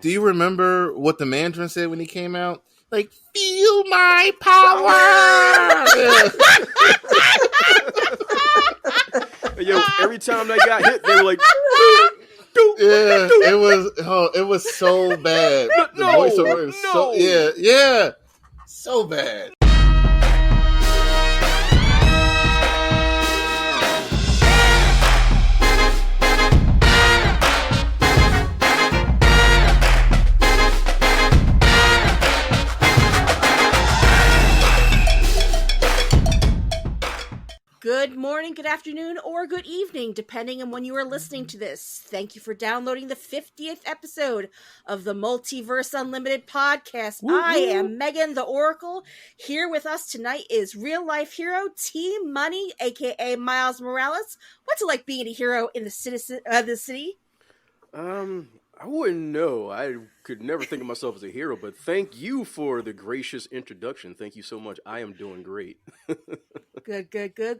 do you remember what the Mandarin said when he came out? Like, feel my power. Yo, every time they got hit, they were like, it was so bad. The voiceover is so bad. Good morning, good afternoon, or good evening, depending on when you are listening to this. Thank you for downloading the 50th episode of the Multiverse Unlimited podcast. Woo-hoo. I am Meghan The Oracle. Here with us tonight is real-life hero T Money, a.k.a. Miles Morales. What's it like being a hero in the city? I wouldn't know. I could never think of myself as a hero, but thank you for the gracious introduction. Thank you so much. I am doing great. Good.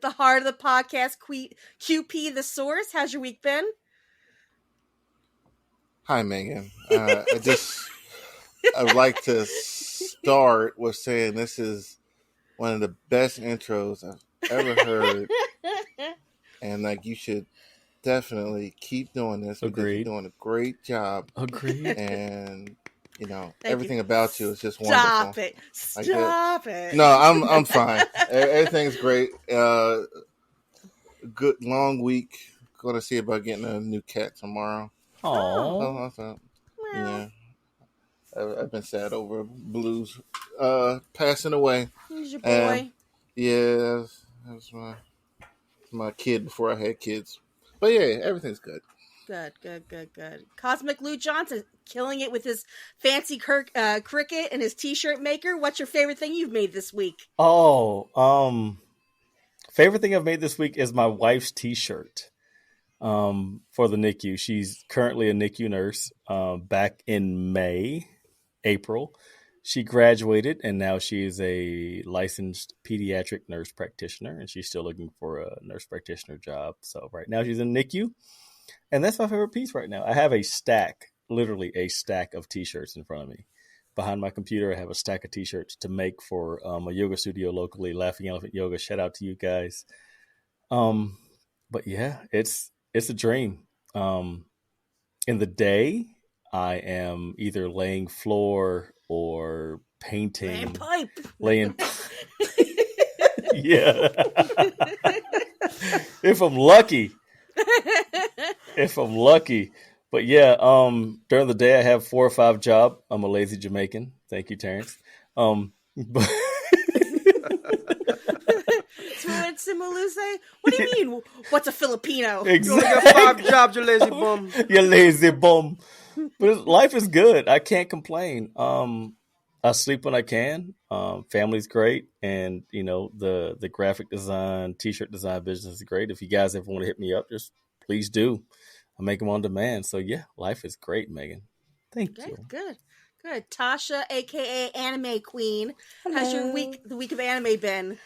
The heart of the podcast, QP the source. How's your week been? Hi, Megan. I'd like to start with saying this is one of the best intros I've ever heard. And you should definitely keep doing this. Agreed. Because you're doing a great job. Agreed. And everything about you is just wonderful. Stop it. No, I'm fine. Everything's great. Good long week. Going to see about getting a new cat tomorrow. Aww. Yeah. I've been sad over Blues passing away. Who's your boy? That was my kid before I had kids. But yeah, everything's good. Good. Cosmic Lou Johnson killing it with his fancy cricket and his t-shirt maker. What's your favorite thing you've made this week? Favorite thing I've made this week is my wife's t-shirt for the NICU. She's currently a NICU nurse. Back in April, she graduated, and now she is a licensed pediatric nurse practitioner, and she's still looking for a nurse practitioner job. So right now she's in NICU, and that's my favorite piece right now. I have literally a stack of t-shirts in front of me. Behind my computer, I have a stack of t-shirts to make for a yoga studio locally, Laughing Elephant Yoga. Shout out to you guys. But yeah, it's a dream. In the day, I am either laying floor or painting. Laying pipe. Yeah. If I'm lucky. But yeah, during the day I have 4 or 5 jobs. I'm a lazy Jamaican. Thank you, Terrence. But what do you mean? What's a Filipino? Exactly. You only got 5 jobs, you lazy bum. You lazy bum. But life is good. I can't complain. I sleep when I can. Family's great, and the graphic design, t-shirt design business is great. If you guys ever want to hit me up, just please do. I make them on demand. So yeah, life is great, Megan. Thank you. Good. Tasha, aka Anime Queen. Hello. How's your the week of anime been?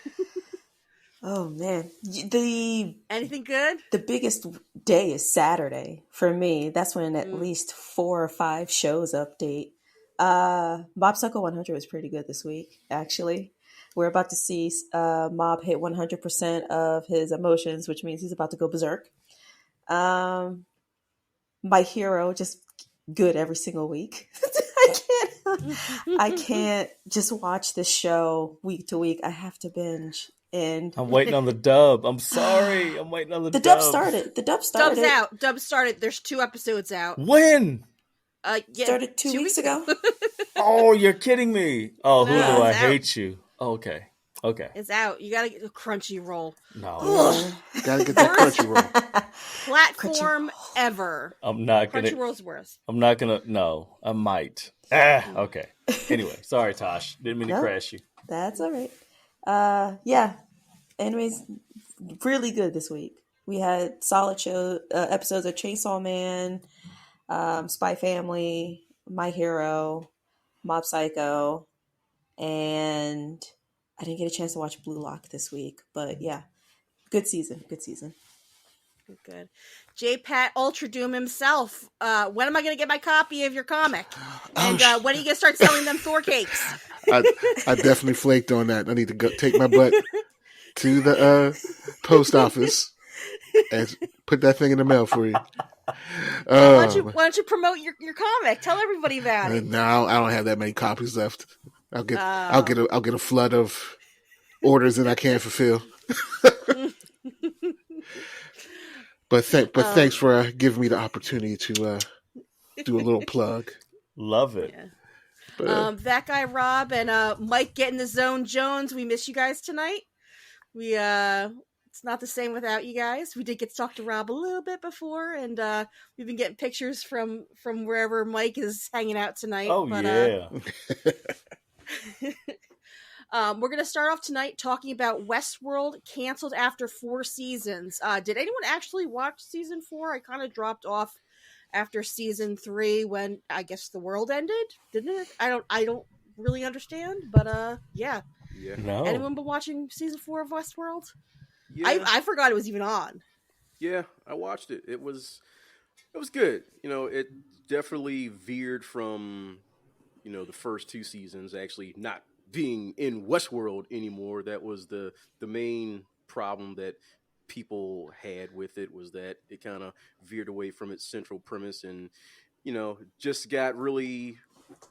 Oh man, anything good? The biggest day is Saturday for me. That's when at least 4 or 5 shows update. Mob Psycho 100 was pretty good this week, actually. We're about to see Mob hit 100% of his emotions, which means he's about to go berserk. My Hero, just good every single week. I can't just watch this show week to week. I have to binge. And I'm waiting on the dub. I'm sorry. I'm waiting on the dub. The dub started. Dub's out. Dub started. There's 2 episodes out. When? Started 2 weeks ago. Oh, you're kidding me. Oh, No, Hulu, I out. hate you. Okay. It's out. You gotta get a Crunchyroll. No. Gotta get that Crunchyroll. Platform ever. I'm not gonna. Crunchyroll's worse. I'm not gonna. No, I might. Okay. Anyway, sorry, Tosh. Didn't mean to crash you. That's all right. Yeah. Anyways, really good this week. We had solid episodes of Chainsaw Man, Spy Family, My Hero, Mob Psycho, and I didn't get a chance to watch Blue Lock this week, but yeah, good season. Good. J. Pat Ultra Doom himself. When am I going to get my copy of your comic? And when are you going to start selling them Thor cakes? I definitely flaked on that. I need to go take my butt to the post office and put that thing in the mail for you. Why don't you promote your comic? Tell everybody about it. No, I don't have that many copies left. I'll get a flood of orders that I can't fulfill. But thanks for giving me the opportunity to do a little plug. Love it. Yeah. But, that guy Rob and Mike Get in the Zone Jones. We miss you guys tonight. We it's not the same without you guys. We did get to talk to Rob a little bit before, and we've been getting pictures from wherever Mike is hanging out tonight. Oh, yeah. We're going to start off tonight talking about Westworld, canceled after 4 seasons. Did anyone actually watch season 4? I kind of dropped off after season 3 when I guess the world ended, didn't it? I don't really understand, but yeah. Yeah. No. Anyone been watching season 4 of Westworld? Yeah. I forgot it was even on. Yeah, I watched it. It was good. It definitely veered from, the first 2 seasons actually not being in Westworld anymore. That was the main problem that people had with it, was that it kind of veered away from its central premise and, just got really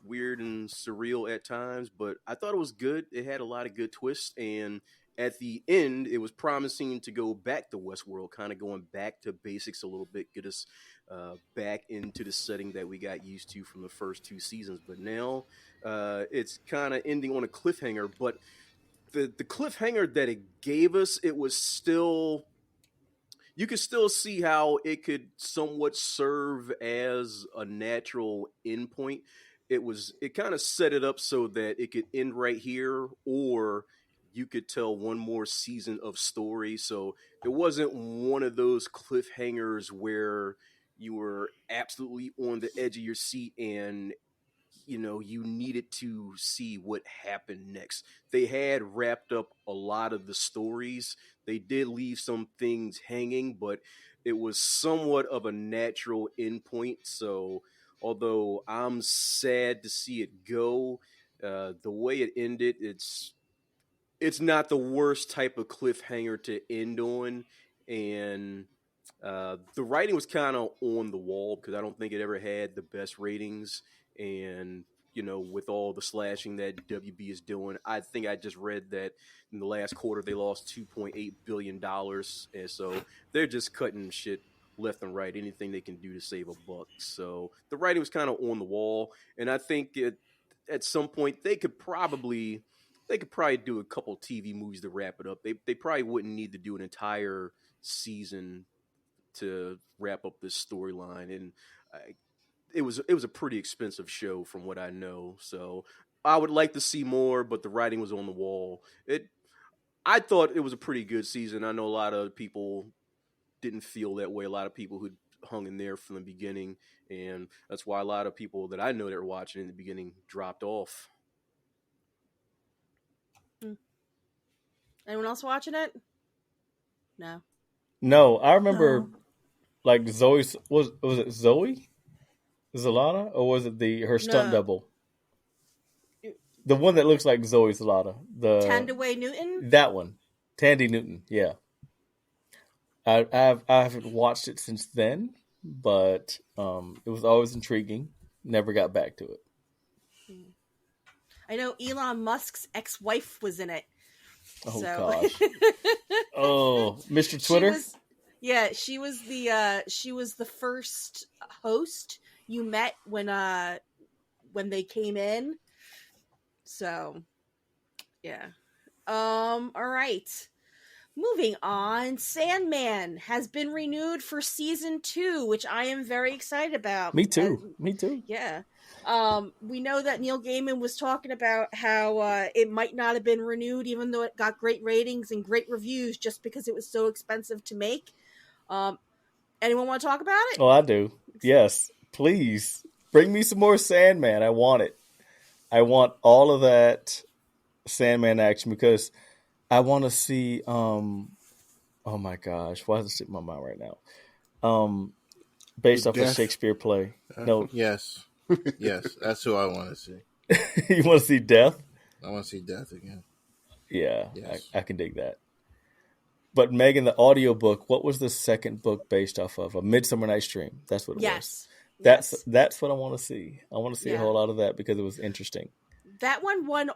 weird and surreal at times. But I thought it was good. It had a lot of good twists, and at the end, it was promising to go back to Westworld, kind of going back to basics a little bit, get us back into the setting that we got used to from the first 2 seasons. But now it's kind of ending on a cliffhanger. But the cliffhanger that it gave us, it was still... You could still see how it could somewhat serve as a natural endpoint. It kind of set it up so that it could end right here, or you could tell one more season of story. So it wasn't one of those cliffhangers where you were absolutely on the edge of your seat and you needed to see what happened next. They had wrapped up a lot of the stories. They did leave some things hanging, but it was somewhat of a natural endpoint. So although I'm sad to see it go, the way it ended, it's not the worst type of cliffhanger to end on. And the writing was kind of on the wall because I don't think it ever had the best ratings. And, with all the slashing that WB is doing, I think I just read that in the last quarter they lost $2.8 billion. And so they're just cutting shit left and right, anything they can do to save a buck. So the writing was kind of on the wall. And I think at some point they could probably do a couple TV movies to wrap it up. They probably wouldn't need to do an entire season to wrap up this storyline. And it was a pretty expensive show from what I know. So I would like to see more, but the writing was on the wall. I thought it was a pretty good season. I know a lot of people didn't feel that way. A lot of people who hung in there from the beginning, and that's why a lot of people that I know that were watching in the beginning dropped off. Anyone else watching it? No. No, I remember like Zoe's was it Zoe Zalata, or was it her stunt double? The one that looks like Zoe Zalata. The Tandaway Newton? That one. Tandy Newton, yeah. I haven't watched it since then, but it was always intriguing. Never got back to it. I know Elon Musk's ex-wife was in it. Oh, so. gosh. Oh, Mr. Twitter? She was the first host you met when they came in. So, yeah. All right. Moving on, Sandman has been renewed for season 2, which I am very excited about. Me too. Yeah. We know that Neil Gaiman was talking about how it might not have been renewed, even though it got great ratings and great reviews, just because it was so expensive to make. Anyone want to talk about it? Oh, I do. Yes, please bring me some more Sandman. I want it. I want all of that Sandman action because I want to see. Oh Oh my gosh, why does it stick in my mind right now? Based off a Death. Shakespeare play. No, Yes, yes, that's who I want to see. you want to see Death? I want to see Death again. Yeah, Yes. I can dig that. But Megan, the audiobook, what was the second book based off of? A Midsummer Night's Dream. That's what it was. Yes. That's what I want to see. I want to see a Yeah. whole lot of that because it was interesting. That one won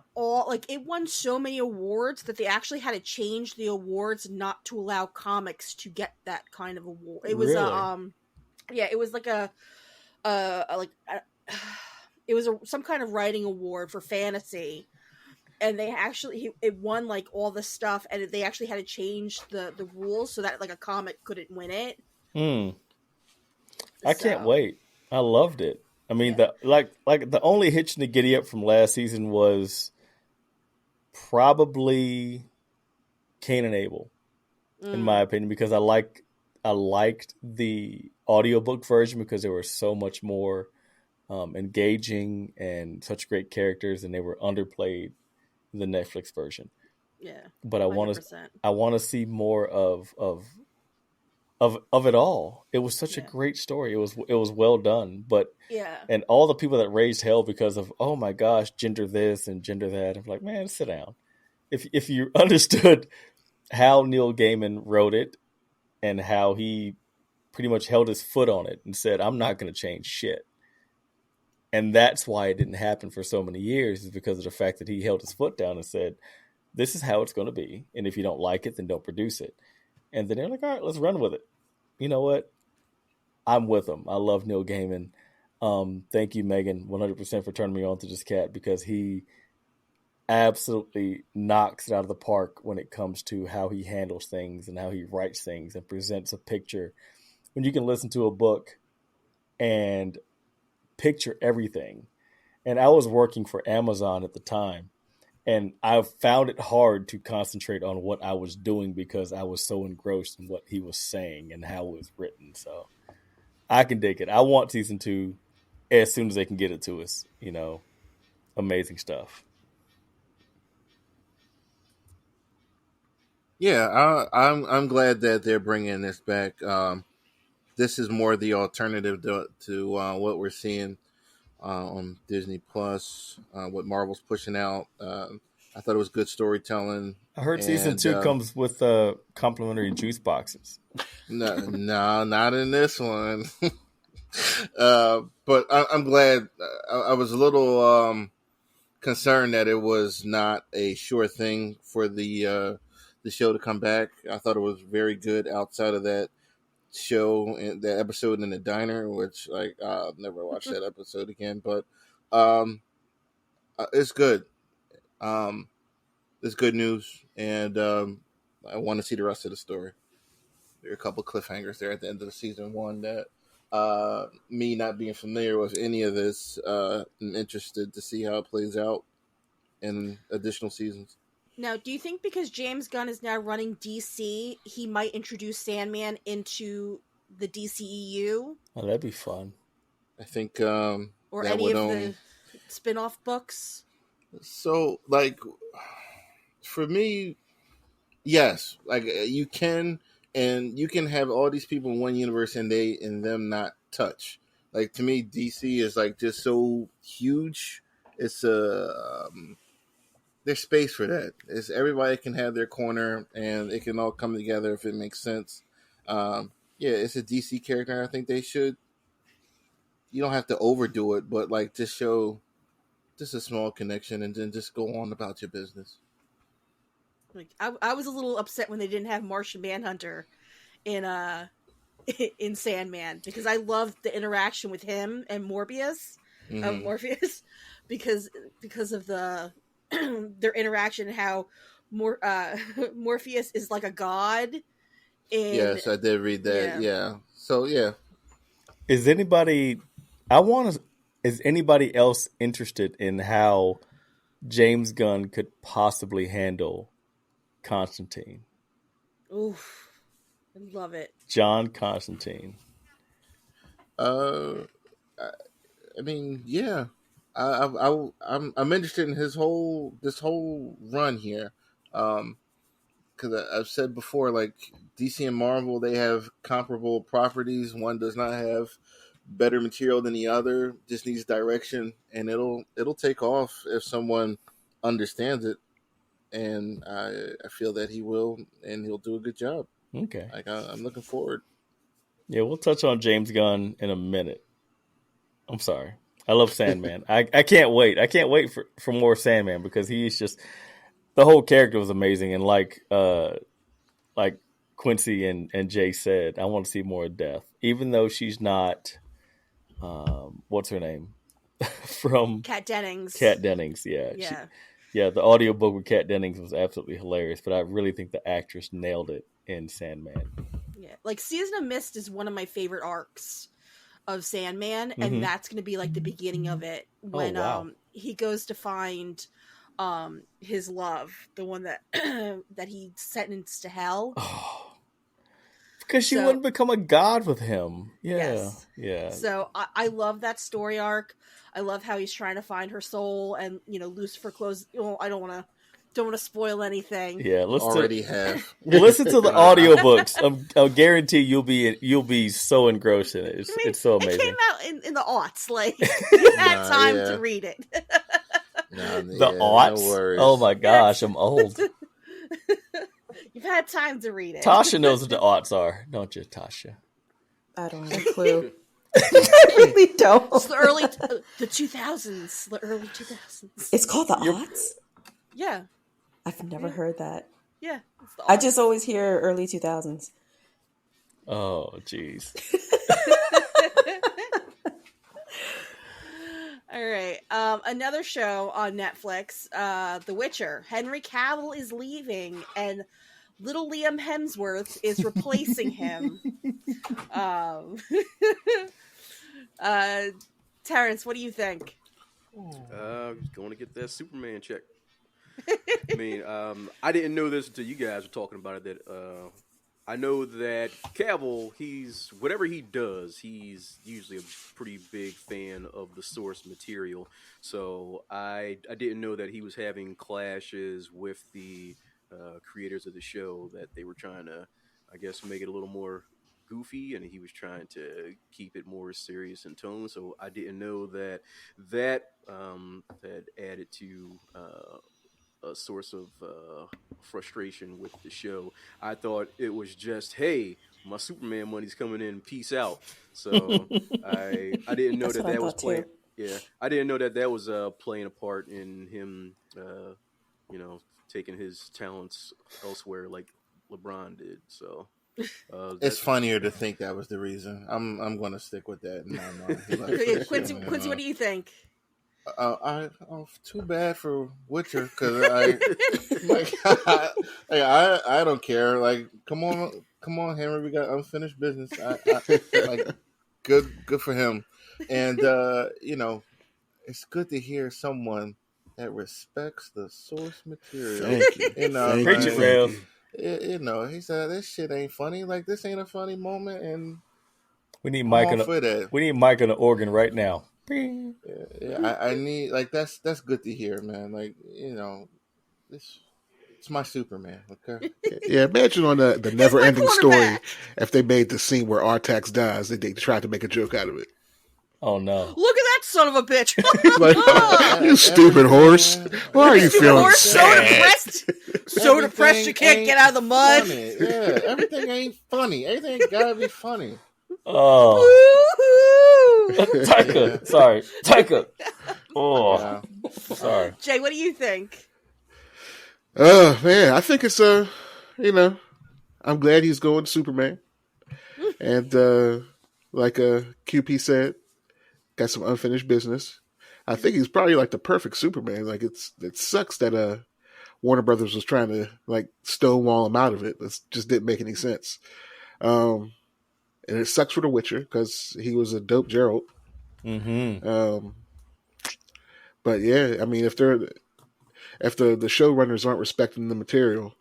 it won so many awards that they actually had to change the awards not to allow comics to get that kind of award. It was Really? it was like it was some kind of writing award for fantasy, and they actually it won like all the stuff, and they actually had to change the rules so that like a comic couldn't win it. I can't So, wait. I loved it. I mean, yeah. the only hitch in the giddy up from last season was probably Cain and Abel, in my opinion, because I liked the audiobook version because they were so much more engaging and such great characters, and they were underplayed in the Netflix version. Yeah, But 100%. I want to see more of it all. It was such a Yeah. great story. It was well done, but Yeah. and all the people that raised hell because of, oh my gosh, gender this and gender that. I'm like, man, sit down. If you understood how Neil Gaiman wrote it and how he pretty much held his foot on it and said, I'm not going to change shit. And that's why it didn't happen for so many years, is because of the fact that he held his foot down and said, this is how it's going to be. And if you don't like it, then don't produce it. And then they're like, all right, let's run with it. You know what? I'm with him. I love Neil Gaiman. Thank you, Megan, 100% for turning me on to this cat, because he absolutely knocks it out of the park when it comes to how he handles things and how he writes things and presents a picture. When you can listen to a book and picture everything. And I was working for Amazon at the time, and I found it hard to concentrate on what I was doing because I was so engrossed in what he was saying and how it was written. So I can dig it. I want season 2 as soon as they can get it to us. Amazing stuff. Yeah, I'm glad that they're bringing this back. This is more the alternative to what we're seeing on Disney Plus, what Marvel's pushing out. I thought it was good storytelling. I heard season And 2 comes with complimentary juice boxes. no, not in this one. But I'm glad. I was a little concerned that it was not a sure thing for the show to come back. I thought it was very good outside of that show and the episode in the diner, which like I'll never watch that episode again. But it's good. It's good news, and I want to see the rest of the story. There are a couple cliffhangers there at the end of the season 1 that me not being familiar with any of this, I'm interested to see how it plays out in additional seasons. Now, do you think because James Gunn is now running DC, he might introduce Sandman into the DCEU? Oh, that'd be fun. I think or that any would of the spin-off books? So, like, for me, yes, like you can, and you can have all these people in one universe and them not touch. Like, to me, DC is like just so huge. It's there's space for that. It's everybody can have their corner and it can all come together if it makes sense. Yeah, it's a DC character. I think they should. You don't have to overdo it, but like just show just a small connection and then just go on about your business. Like I was a little upset when they didn't have Martian Manhunter in in Sandman, because I loved the interaction with him and Morbius, Morpheus, because of the their interaction and how Morpheus is like a god. Yes, I did read that. Yeah. So yeah. Is anybody else interested in how James Gunn could possibly handle Constantine? Oof. I love it. John Constantine. I mean, yeah. I'm interested in this whole run here, because because I've said before, like DC and Marvel, they have comparable properties. One does not have better material than the other. Just needs direction, and it'll take off if someone understands it. And I feel that he will, and he'll do a good job. Okay. Like I'm looking forward. Yeah, we'll touch on James Gunn in a minute. I'm sorry. I love Sandman. I can't wait. I can't wait for more Sandman because he's just the whole character was amazing. And like Quincy and Jay said, I want to see more of Death, even though she's not. What's her name? From Kat Dennings. Kat Dennings. Yeah. Yeah. The audiobook with Kat Dennings was absolutely hilarious, but I really think the actress nailed it in Sandman. Yeah. Like Season of Mist is one of my favorite arcs of Sandman, and that's going to be like the beginning of it when he goes to find his love, the one that that he sentenced to hell. Oh, because she wouldn't become a god with him. Yeah. Yes. Yeah. So I love that story arc. I love how he's trying to find her soul, and Lucifer closed. I don't want to spoil anything. Yeah, have. Listen to the audiobooks. I guarantee you'll be so engrossed in it. It's so amazing. It came out in the aughts. Like you had time to read it. The aughts? No oh my gosh, I'm old. You've had time to read it. Tasha knows what the aughts are, don't you, Tasha? I don't have a clue. I really don't. It's the early, the 2000s, the early 2000s. It's called the aughts? Yeah. I've never heard that. Yeah. It's the aughts. I just always hear early 2000s. Oh, jeez. All right. Another show on Netflix, The Witcher. Henry Cavill is leaving, and little Liam Hemsworth is replacing him. Terrence, what do you think? Going to get that Superman check. I mean, I didn't know this until you guys were talking about it. That I know that Cavill, whatever he does, he's usually a pretty big fan of the source material. So I didn't know that he was having clashes with the creators of the show, that they were trying to, I guess, make it a little more goofy, and he was trying to keep it more serious in tone. So I didn't know that added to a source of frustration with the show. I thought it was just, hey, my Superman money's coming in, peace out. So I didn't know that was playing. Yeah, I didn't know that was playing a part in him, taking his talents elsewhere like LeBron did. So it's funnier to think that was the reason. I'm going to stick with that in my mind. Quincy, what do you think? Too bad for Witcher, because I don't care. Like, come on, Henry, we got unfinished business. Good for him, and it's good to hear someone that respects the source material. Thank you. Preach it, Rev. He said this shit ain't funny. Like, this ain't a funny moment, and we need Mike on the organ right now. Yeah, I need, like, that's good to hear, man. Like, it's my Superman. Okay. Yeah, imagine on the never-ending story if they made the scene where Artax dies, they tried to make a joke out of it. Oh no! Look at that son of a bitch! Like, you stupid horse! Why are you feeling sad? So depressed you can't get out of the mud. Funny. Yeah, everything ain't funny. Everything ain't gotta be funny. Oh, Taika. Sorry, Taika. Oh, yeah. Sorry. Jay, what do you think? Man, I think it's I'm glad he's going Superman, and like QP said, got some unfinished business. I think he's probably like the perfect Superman. Like, it sucks that Warner Brothers was trying to like stonewall him out of it. It just didn't make any sense. And it sucks for The Witcher because he was a dope Geralt. Mm-hmm. But yeah, I mean, if the showrunners aren't respecting the material,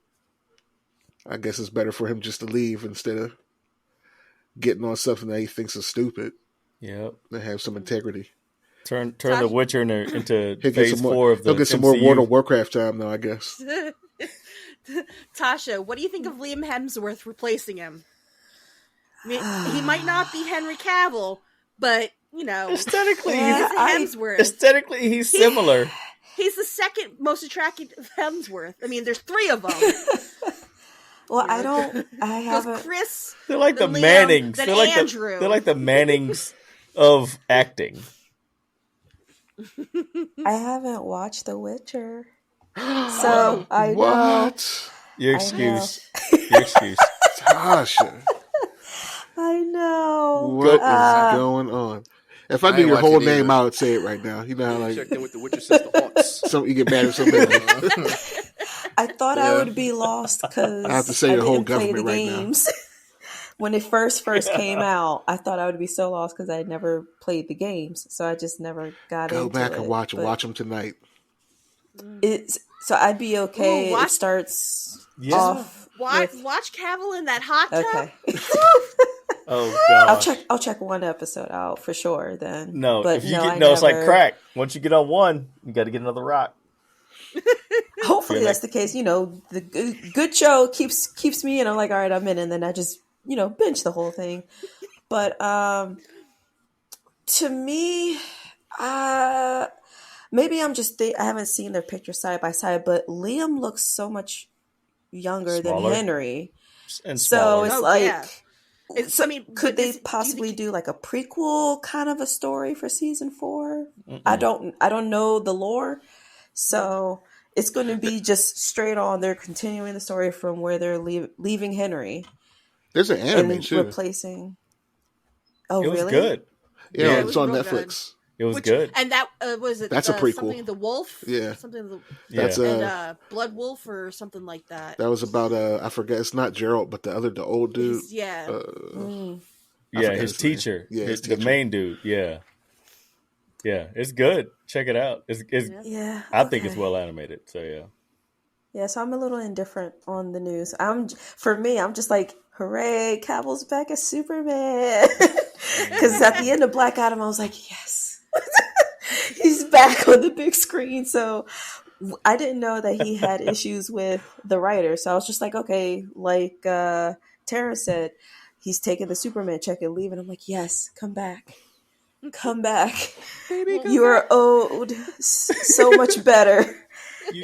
I guess it's better for him just to leave instead of getting on something that he thinks is stupid. Yep. And have some integrity. Turn The Witcher into phase 4 of the He'll get some MCU. more World of Warcraft time, though, I guess. Tasha, what do you think of Liam Hemsworth replacing him? I mean, he might not be Henry Cavill, but Aesthetically, it's Hemsworth. Aesthetically, he's similar. He's the second most attractive Hemsworth. I mean, there's 3 of them. Well, I haven't. Chris. They're like the Liam, Mannings. then They're Andrew. they're like the Mannings of acting. I haven't watched The Witcher, so I know. What? Your excuse. Your excuse. Tasha. I know. What is going on? If I knew your whole name, I would say it right now. You know how like checked in with the Witcher since the aughts. you get mad at something. I thought I would be lost because I have to say your whole play the government right games. When it first came out, I thought I would be so lost because I had never played the games, so I just never got into it. Go back and watch them. Watch them tonight. So I'd be okay. It starts off. Watch Cavill in that hot tub. Okay. Oh god. I'll check one episode out for sure. Then no, but if you it's like crack. Once you get on one, you got to get another rock. Hopefully that's the case. The good show keeps me, and I'm like, all right, I'm in, and then I just binge the whole thing. But to me, maybe I'm just I haven't seen their pictures side by side, but Liam looks so much younger than Henry, and so smaller. It's could they possibly do like a prequel kind of a story for season 4? Mm-mm. I don't know the lore, so it's going to be just straight on. They're continuing the story from where they're leaving Henry. There's an anime and too. Replacing. Oh, it was really? Good. Yeah, it's on Netflix. Good. It was good. And that was it. That's a prequel. Something of the Wolf. Yeah, something. That's Blood Wolf or something like that. That was about I forget. It's not Gerald, but the old dude. His teacher. Yeah, his the main dude. Yeah, it's good. Check it out. It's I think it's well animated. So yeah. Yeah, so I'm a little indifferent on the news. I'm just like, hooray, Cavill's back as Superman. Because at the end of Black Adam, I was like, yes, he's back on the big screen. So I didn't know that he had issues with the writer. So I was just like, okay, like Tara said, he's taking the Superman check and leaving. I'm like, yes, come back. Come back. Baby, you are owed so much better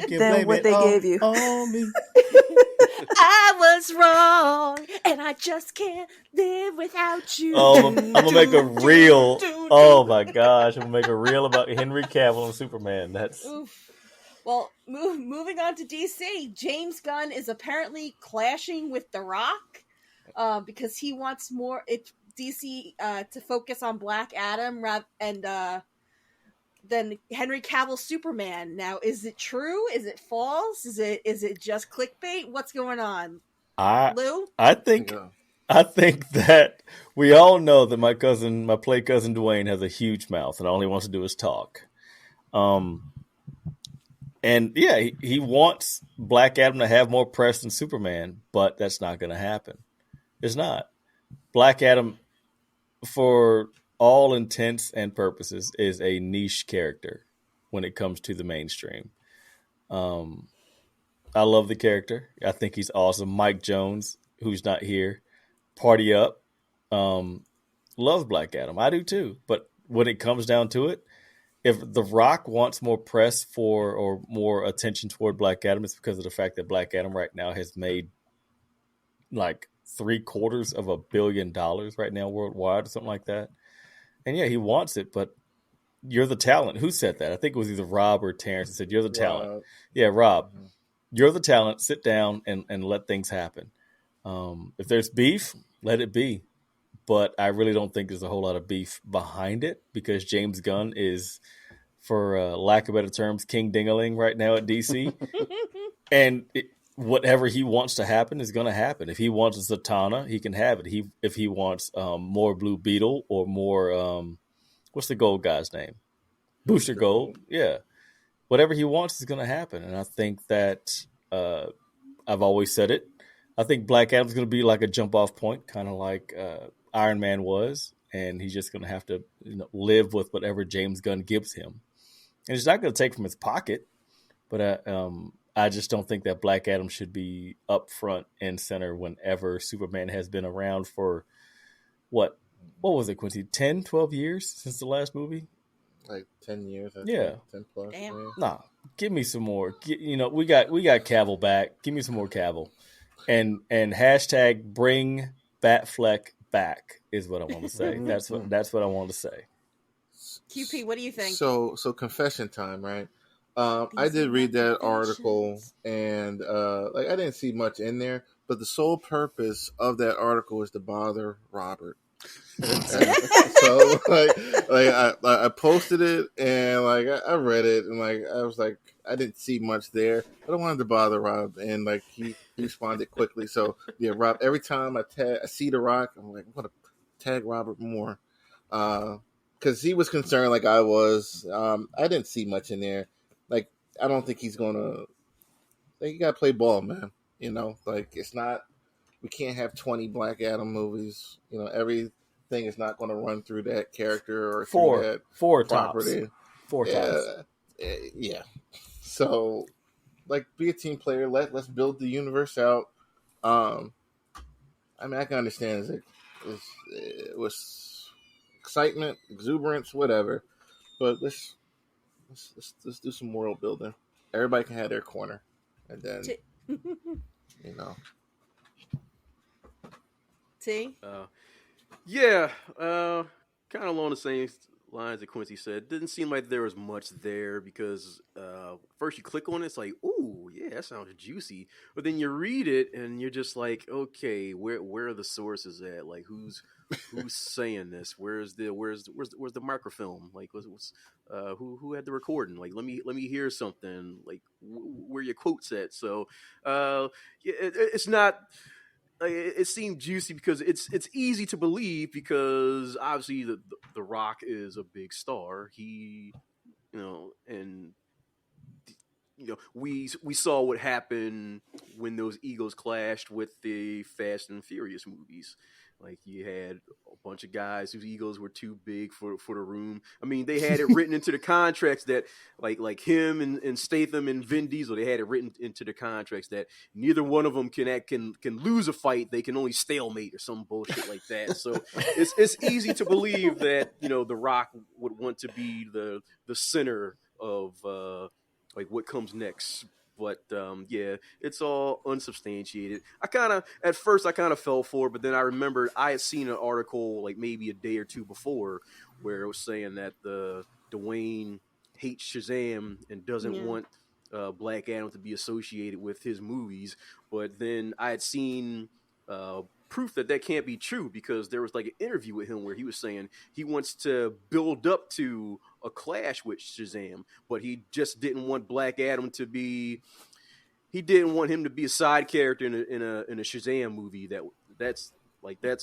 than what they gave you. I was wrong, and I just can't live without you. Oh, I'm gonna make a reel. Oh my gosh, I'm gonna make a reel about Henry Cavill and Superman. That's oof. Well, moving on to DC. James Gunn is apparently clashing with The Rock because he wants more DC to focus on Black Adam than Henry Cavill Superman. Now, is it true? Is it false? Is it just clickbait? What's going on? Lou? I think that we all know that my play cousin Dwayne has a huge mouth and all he wants to do is talk. And yeah, he wants Black Adam to have more press than Superman, but that's not going to happen. It's not. Black Adam, for all intents and purposes, is a niche character when it comes to the mainstream. I love the character. I think he's awesome. Mike Jones, who's not here, party up. Love Black Adam. I do too. But when it comes down to it, if The Rock wants more press for or more attention toward Black Adam, it's because of the fact that Black Adam right now has made like $750 million right now worldwide or something like that. And yeah, he wants it, but you're the talent. Who said that? I think it was either Rob or Terrence that said, you're the talent. Yeah, Rob. Mm-hmm. You're the talent. Sit down and let things happen. If there's beef, let it be. But I really don't think there's a whole lot of beef behind it because James Gunn is, for lack of better terms, King Dingaling right now at DC. And whatever he wants to happen is going to happen. If he wants a Zatanna, he can have it. If he wants more Blue Beetle or more, what's the gold guy's name? Booster Gold. Yeah. Whatever he wants is going to happen. And I think that I've always said it. I think Black Adam's going to be like a jump off point, kind of like Iron Man was. And he's just going to have to live with whatever James Gunn gives him. And it's not going to take from his pocket. But I just don't think that Black Adam should be up front and center whenever Superman has been around for what was it, Quincy? 10, 12 years since the last movie? Like 10 years, I Yeah. think. 10 plus. Damn. Yeah. Nah, give me some more. We got Cavill back. Give me some more Cavill. And hashtag bring Batfleck back is what I want to say. That's what I want to say. QP, what do you think? So confession time, right? I did read that article, and like I didn't see much in there, but the sole purpose of that article is to bother Robert. So I posted it, and like I read it, and like I was like I didn't see much there, but I wanted to bother Rob, and like he responded quickly. So yeah, Rob. Every time I see the Rock, I'm like, I'm gonna tag Robert more, because he was concerned like I was. I didn't see much in there. Like I don't think he's gonna. Like you gotta play ball, man. You know, like it's not. We can't have 20 Black Adam movies. You know, everything is not going to run through that character or through that four property. tops. Four tops. Yeah. So, like, be a team player. Let's build the universe out. I mean, I can understand it was excitement, exuberance, whatever. But let's do some world building. Everybody can have their corner, and then you know. T? Yeah, kind of along the same lines that Quincy said. Didn't seem like there was much there because first you click on it, it's like, ooh, yeah, that sounds juicy. But then you read it and you're just like, okay, where are the sources at? Like, who's saying this? Where's the microfilm? Like, who had the recording? Like, let me hear something. Like, where your quotes at? So, yeah, it's not. It seemed juicy because it's easy to believe because obviously the Rock is a big star. He, and we saw what happened when those egos clashed with the Fast and Furious movies. Like you had a bunch of guys whose egos were too big for the room. I mean, they had it written into the contracts that like him and Statham and Vin Diesel, they had it written into the contracts that neither one of them can lose a fight. They can only stalemate or some bullshit like that. So it's easy to believe that The Rock would want to be the center of like what comes next. But yeah, it's all unsubstantiated. At first I kind of fell for it, but then I remembered I had seen an article like maybe a day or two before where it was saying that the Dwayne hates Shazam and doesn't want Black Adam to be associated with his movies. But then I had seen proof that can't be true because there was like an interview with him where he was saying he wants to build up to a clash with Shazam, but he just didn't want Black Adam to be. He didn't want him to be a side character in a Shazam movie. That's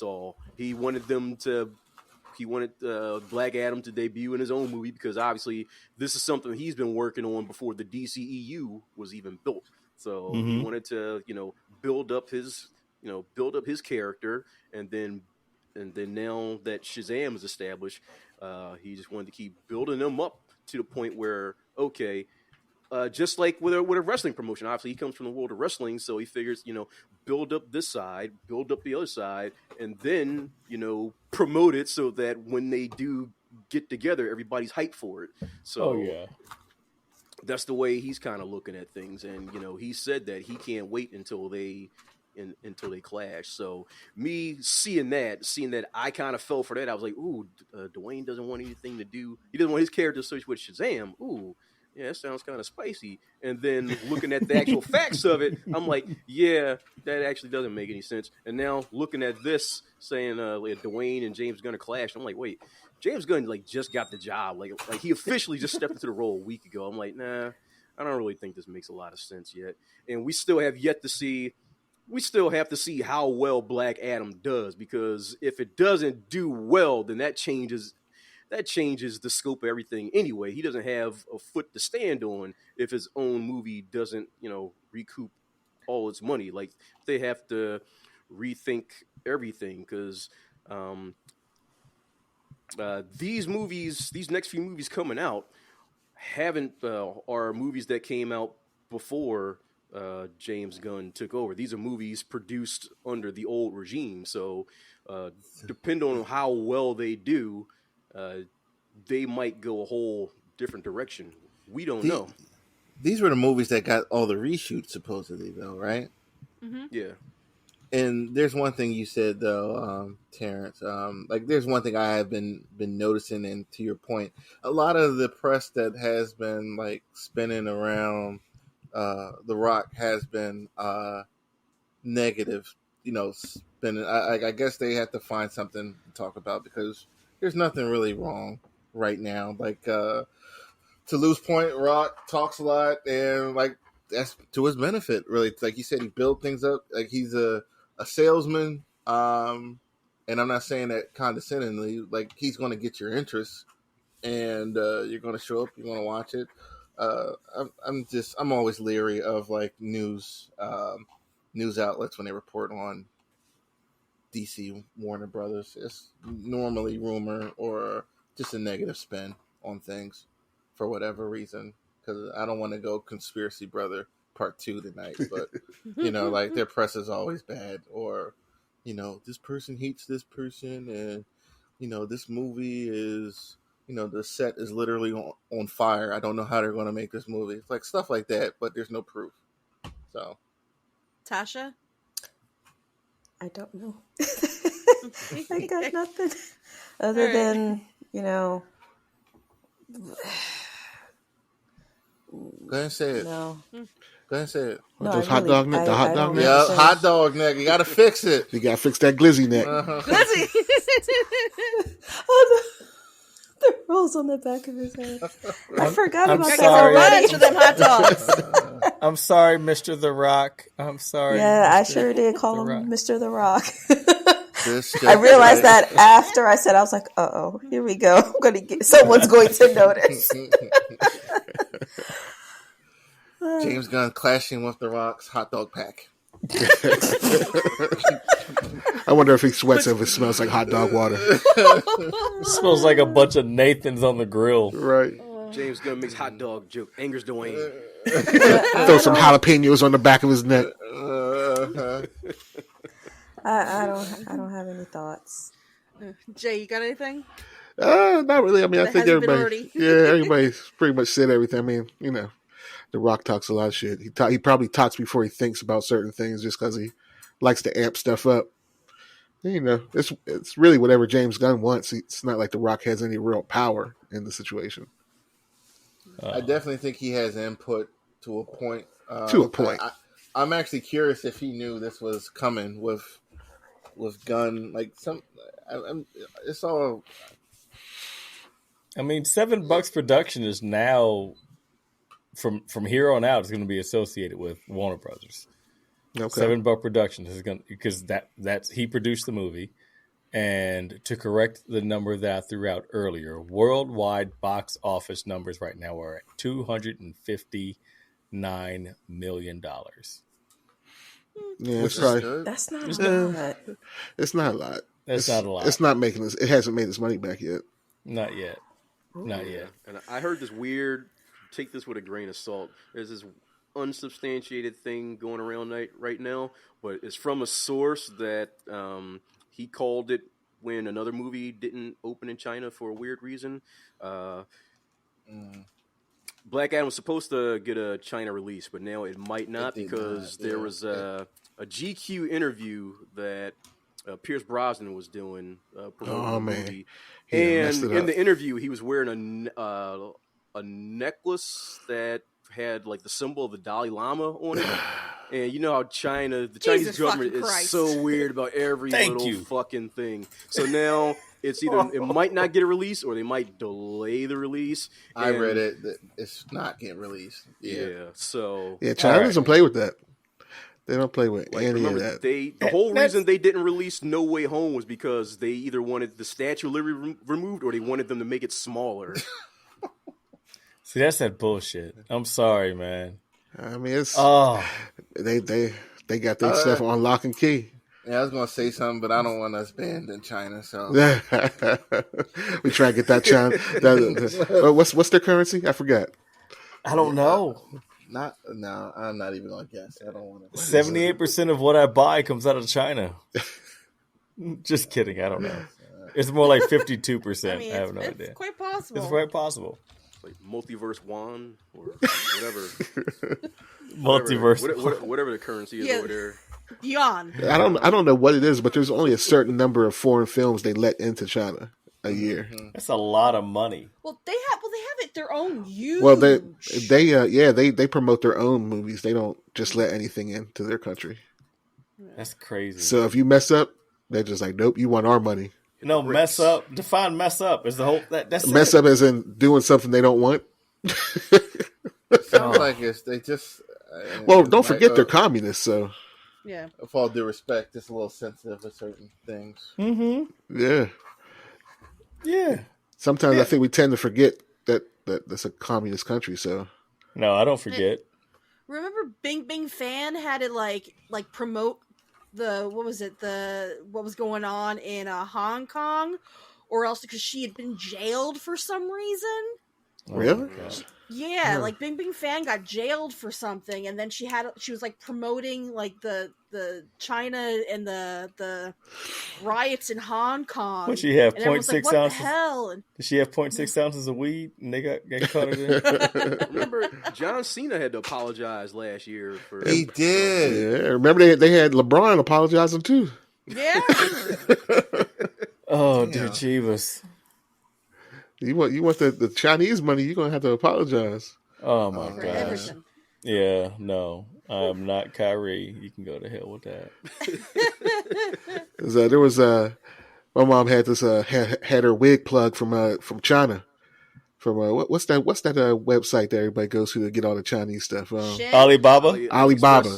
all. He wanted Black Adam to debut in his own movie because obviously this is something he's been working on before the DCEU was even built. So he wanted to build up his character, and then now that Shazam is established, he just wanted to keep building them up to the point where just like with a wrestling promotion, obviously he comes from the world of wrestling, so he figures build up this side, build up the other side, and then promote it so that when they do get together, everybody's hyped for it. So that's the way he's kind of looking at things, and he said that he can't wait until they clash. So me seeing that, I kind of fell for that. I was like, ooh, Dwayne doesn't want anything to do. He doesn't want his character associated with Shazam. Ooh, yeah, that sounds kind of spicy. And then looking at the actual facts of it, I'm like, yeah, that actually doesn't make any sense. And now looking at this, saying like Dwayne and James Gunn clash, I'm like, wait, James Gunn like just got the job, like he officially just stepped into the role a week ago. I'm like, nah, I don't really think this makes a lot of sense yet. And we still have to see how well Black Adam does, because if it doesn't do well, then that changes the scope of everything anyway. He doesn't have a foot to stand on if his own movie doesn't, recoup all its money. Like they have to rethink everything because these next few movies coming out are movies that came out before James Gunn took over. These are movies produced under the old regime, so depending on how well they do, they might go a whole different direction. We don't know. These were the movies that got all the reshoots, supposedly, though, right? Mm-hmm. Yeah. And there's one thing you said, though, Terrence. Like, there's one thing I have been noticing, and to your point, a lot of the press that has been like spinning around The Rock has been negative. You know, spinning. I guess they have to find something to talk about because there's nothing really wrong right now. Like, to Lou's point, Rock talks a lot, and like that's to his benefit. Really, like you said, he built things up. Like he's a salesman, and I'm not saying that condescendingly. Like he's going to get your interest, and you're going to show up. You're going to watch it. I'm always leery of like news outlets when they report on DC Warner Brothers. It's normally rumor or just a negative spin on things for whatever reason, because I don't want to go conspiracy brother part 2 tonight, but you know, like their press is always bad, or you know, this person hates this person, and you know, this movie is, you know, the set is literally on fire. I don't know how they're going to make this movie. It's like stuff like that, but there's no proof. So, Tasha? I don't know. I got nothing other than, you know. Go ahead and say it. No. Go ahead and say it. No, Those I hot really- dog neck, the I- hot I dog don't neck. know. Yeah, hot dog neck. You got to fix it. You gotta fix that glizzy neck. Lizzie! Oh, the rolls on the back of his head. I forgot I'm about that sorry. already. For them hot dogs. I'm sorry, Mr. The Rock. I'm sorry. Yeah, I Mr. sure did call The him Rock. Mr. The Rock. This I just- realized that after I said, I was like, uh-oh, here we go. Someone's going to notice. James Gunn clashing with The Rock's hot dog pack. I wonder if he sweats if it smells like hot dog water. It smells like a bunch of Nathans on the grill. Right. James Gunn makes hot dog joke. Angers Dwayne. Throw some jalapenos on the back of his neck. I don't have any thoughts. Jay, you got anything? Not really. I mean, I That think hasn't been everybody, already. everybody's pretty much said everything. I mean, you know, The Rock talks a lot of shit. He probably talks before he thinks about certain things just because he likes to amp stuff up. You know, it's really whatever James Gunn wants. It's not like The Rock has any real power in the situation. I definitely think he has input to a point. To a point. I'm actually curious if he knew this was coming with Gunn. Like it's all. I mean, $7 production is now from here on out is going to be associated with Warner Brothers. Okay. $7 Productions is going because that's he produced the movie, and to correct the number that I threw out earlier, worldwide box office numbers right now are at $259 million. Yeah, Which it's is probably good. That's not It's a lot. it's not a lot. That's not a lot. It's not making this. It hasn't made its money back yet. Not yet. Not yet. And I heard this weird, take this with a grain of salt. There's this unsubstantiated thing going around right now, but it's from a source that he called it when another movie didn't open in China for a weird reason. Black Adam was supposed to get a China release, but now it might not did because not, there yeah. was a GQ interview that Pierce Brosnan was doing promoting Oh, the man. movie. He messed And it in up. the interview, he was wearing a necklace that had like the symbol of the Dalai Lama on it. And you know how the Chinese Jesus government fucking is Christ. so weird about every Thank little you. fucking thing. So now it's either it might not get a release or they might delay the release. I And- read it. That it's not getting released. Yeah. So Yeah, China All right. doesn't play with that. They don't play with like, any remember, of that. the whole That's- reason they didn't release No Way Home was because they either wanted the Statue of Liberty removed or they wanted them to make it smaller. See, that's that bullshit. I'm sorry, man. I mean, it's Oh, they got their stuff on lock and key. Yeah, I was gonna say something, but I don't want us banned in China. So We try to get that China. What's their currency? I forgot. I don't know. No, I'm not even gonna guess. I don't want to. 78% of what I buy comes out of China. Just kidding. I don't know. It's more like 52%. I mean, I have no it's idea. quite possible. It's quite possible. It's like multiverse wand or whatever. Multiverse. Whatever the currency is over there. Yuan. I don't know what it is, but there's only a certain number of foreign films they let into China a year. That's a lot of money. Well, they have it their own huge. Well, they promote their own movies. They don't just let anything into their country. That's crazy. So if you mess up, they're just like, nope, you want our money. No, mess up. Define mess up. Is the whole that's mess up as in doing something they don't want. Sounds like they just. Well, don't forget they're communists, so. Yeah. With all due respect, it's a little sensitive to certain things. Mm-hmm. Yeah. Yeah. Sometimes I think we tend to forget that that's a communist country. So. No, I don't forget. Remember, Bing Bing Fan had it like promote what was going on in Hong Kong, or else because she had been jailed for some reason. Really? Yeah, like Bing Bing Fan got jailed for something, and then she was like promoting like the China and the riots in Hong Kong. What she have? And 0.6 like, what ounces. The hell? Did she have 0.6 ounces of weed and they got caught in? Remember, John Cena had to apologize last year for. He did. Yeah. Remember they had LeBron apologizing too. Yeah. Oh, dear Jeebus. You want the Chinese money? You're gonna have to apologize. Oh my gosh. Everything. Yeah, no, I'm not Kyrie. You can go to hell with that. There was my mom had this had her wig plug from China, from what's that website that everybody goes to get all the Chinese stuff. Alibaba. Alibaba,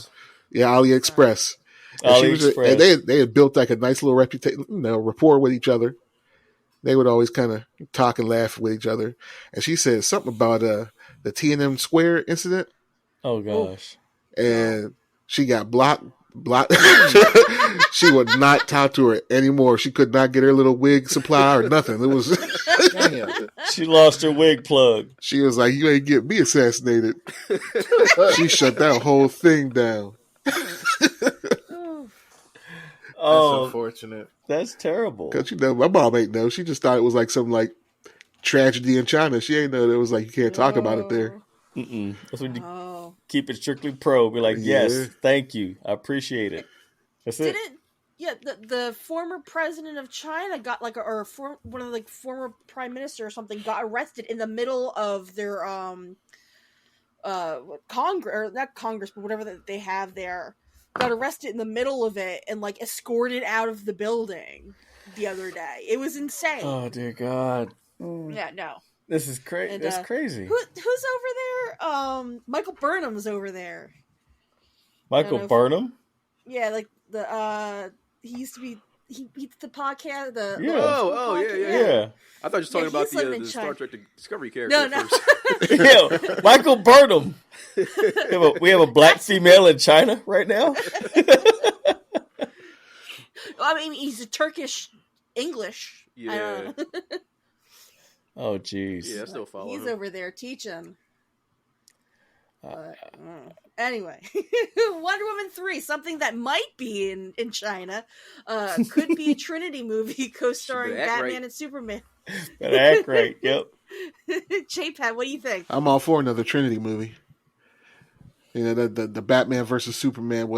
yeah, AliExpress. And they had built like a nice little reputation, rapport with each other. They would always kind of talk and laugh with each other. And she said something about the Tiananmen Square incident. Oh gosh! And she got blocked. She would not talk to her anymore. She could not get her little wig supply or nothing. It was. She lost her wig plug. She was like, "You ain't get me assassinated." She shut that whole thing down. That's unfortunate. That's terrible. Because my mom ain't know. She just thought it was like some like tragedy in China. She ain't know that it was like you can't talk about it there. Mm-mm. That's when you keep it strictly pro. Be like, yes, thank you, I appreciate it. That's it. Yeah, the former president of China got one of the former prime minister or something got arrested in the middle of their Congress, or not Congress, but whatever that they have there. Got arrested in the middle of it and like escorted out of the building the other day. It was insane. Oh dear God! Yeah, no. This is crazy. That's crazy. Who's over there? Michael Burnham's over there. Michael Burnham? Yeah, like he used to be. He's the podcast. Yeah. I thought you were talking about the Star Trek Discovery character. No. Yeah, Michael Burnham. We have a black female in China right now. I mean, he's a Turkish English. Yeah. Oh, jeez. Yeah, I still follow him. He's over there teaching. Anyway, Wonder Woman 3, something that might be in China, could be a Trinity movie co-starring Batman and Superman. Gotta act right, yep. J-Pat, what do you think? I'm all for another Trinity movie. The Batman versus Superman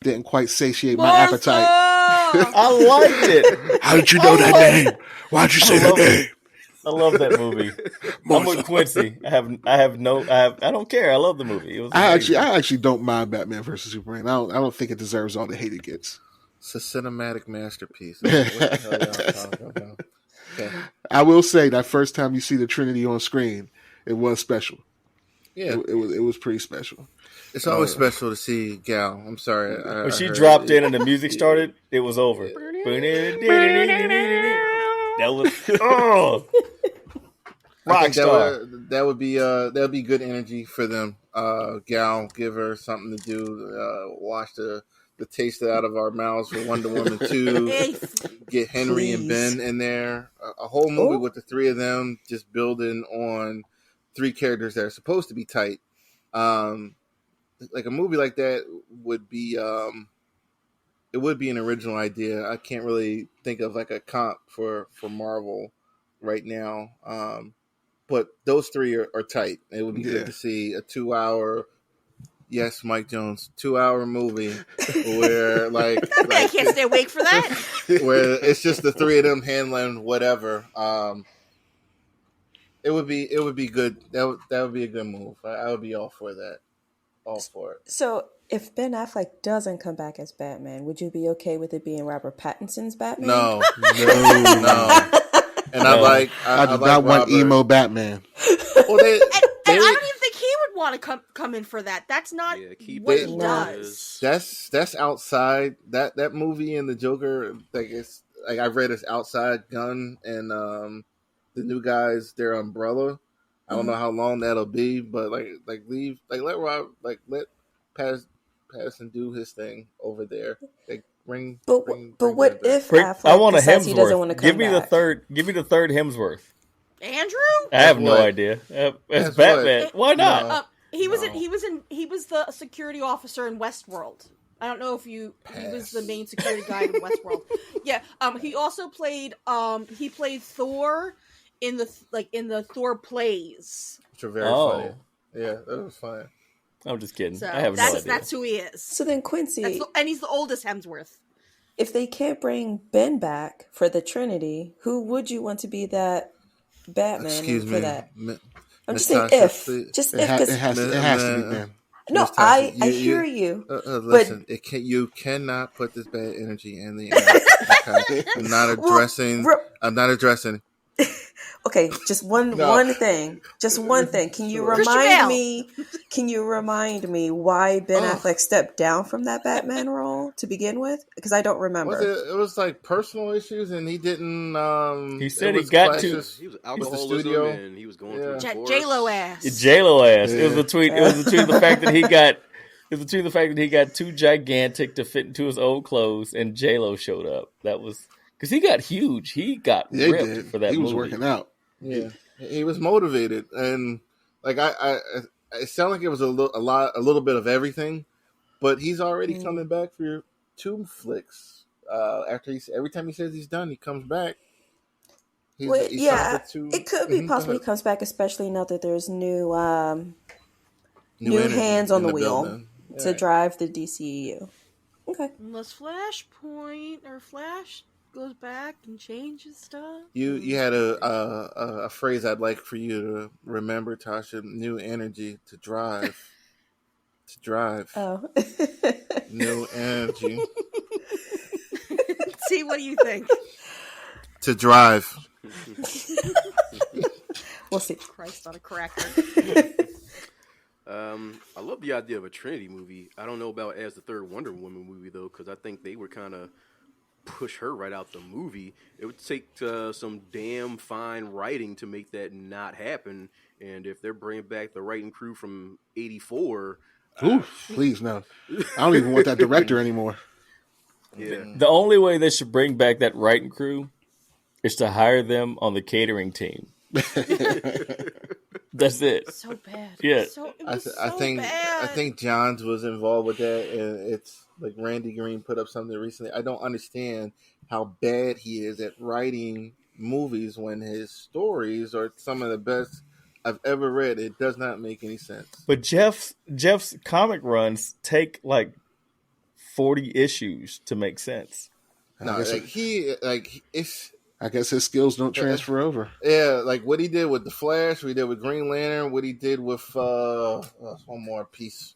didn't quite satiate my appetite. I liked it. How did you know that name? Why'd you say that name? I love that movie. I'm with Quincy. I don't care. I love the movie. It was amazing. I actually don't mind Batman versus Superman. I don't think it deserves all the hate it gets. It's a cinematic masterpiece. What the hell y'all talking about? Okay. I will say that first time you see the Trinity on screen, it was special. Yeah, it was pretty special. It's always special to see Gal. I'm sorry. When she dropped in and the music started, it was over. That was I think that would be good energy for them. Gal, give her something to do. Wash the taste out of our mouths for Wonder Woman 2. Get Henry and Ben in there. A whole movie with the three of them, just building on three characters that are supposed to be tight. Like a movie like that would be it would be an original idea. I can't really think of like a comp for Marvel right now. But those three are tight. It would be good to see a 2-hour, yes, Mike Jones, 2-hour movie where like I can't stay awake for that. where it's just the three of them handling whatever. It would be good. That would be a good move. I would be all for that. All for it. So, if Ben Affleck doesn't come back as Batman, would you be okay with it being Robert Pattinson's Batman? No. And I do not want emo Batman. Well, and I don't even think he would want to come in for that. That's not what he does. That's outside that movie and the Joker. Like it's like I've read it's Outside Gun and the new guys their Umbrella. I don't know how long that'll be, but let Pattinson do his thing over there. Like But what if Affleck decides he doesn't want to come back? Give me the third Hemsworth. Andrew? I have no idea. As Batman. Why not? He was the security officer in Westworld. I don't know if he was the main security guy in Westworld. Yeah. He also played Thor in the Thor plays. Which are very funny. Yeah, that was funny. I'm just kidding. So I have no idea. That's who he is. So then Quincy, and he's the oldest Hemsworth. If they can't bring Ben back for the Trinity, who would you want to be that Batman for that? I'm just saying if. It has to be Ben. No, I hear you. Listen, you cannot put this bad energy in the air. Okay? I'm not addressing. Okay, just one thing. Just one thing. Can you remind me why Ben Affleck stepped down from that Batman role to begin with? Because I don't remember. It was like personal issues, and he didn't. He said he got to. He was alcoholism, and he was going through divorce. J-Lo ass. J-Lo ass. Yeah. It was between the fact that he got. It was between the fact that he got too gigantic to fit into his old clothes, and J-Lo showed up. That was because he got huge. He got ripped for that. He was working out. Yeah, he was motivated, and like I it sounded like it was a little bit of everything, but he's already coming back for your two flicks. After every time he says he's done, he comes back. It could be possibly comes back, especially now that there's new hands on the wheel to drive the DCEU. Okay, unless Flashpoint or Flash goes back and changes stuff. You had a phrase I'd like for you to remember, Tasha. New energy to drive. To drive. Oh. New energy. See, what do you think? To drive. We'll see. Christ on a cracker. I love the idea of a Trinity movie. I don't know about as the third Wonder Woman movie though, because I think they were kind of push her right out the movie. It would take some damn fine writing to make that not happen. And if they're bringing back the writing crew from '84, please no, I don't even want that director anymore. Yeah, the only way they should bring back that writing crew is to hire them on the catering team. That's it. So bad. Yeah, I think Johns was involved with that, and it's like Randy Green put up something recently. I don't understand how bad he is at writing movies when his stories are some of the best I've ever read. It does not make any sense. But Jeff's comic runs take like 40 issues to make sense. No, it's. I guess his skills don't transfer over. Yeah, like what he did with The Flash, what he did with Green Lantern, what he did with one more piece.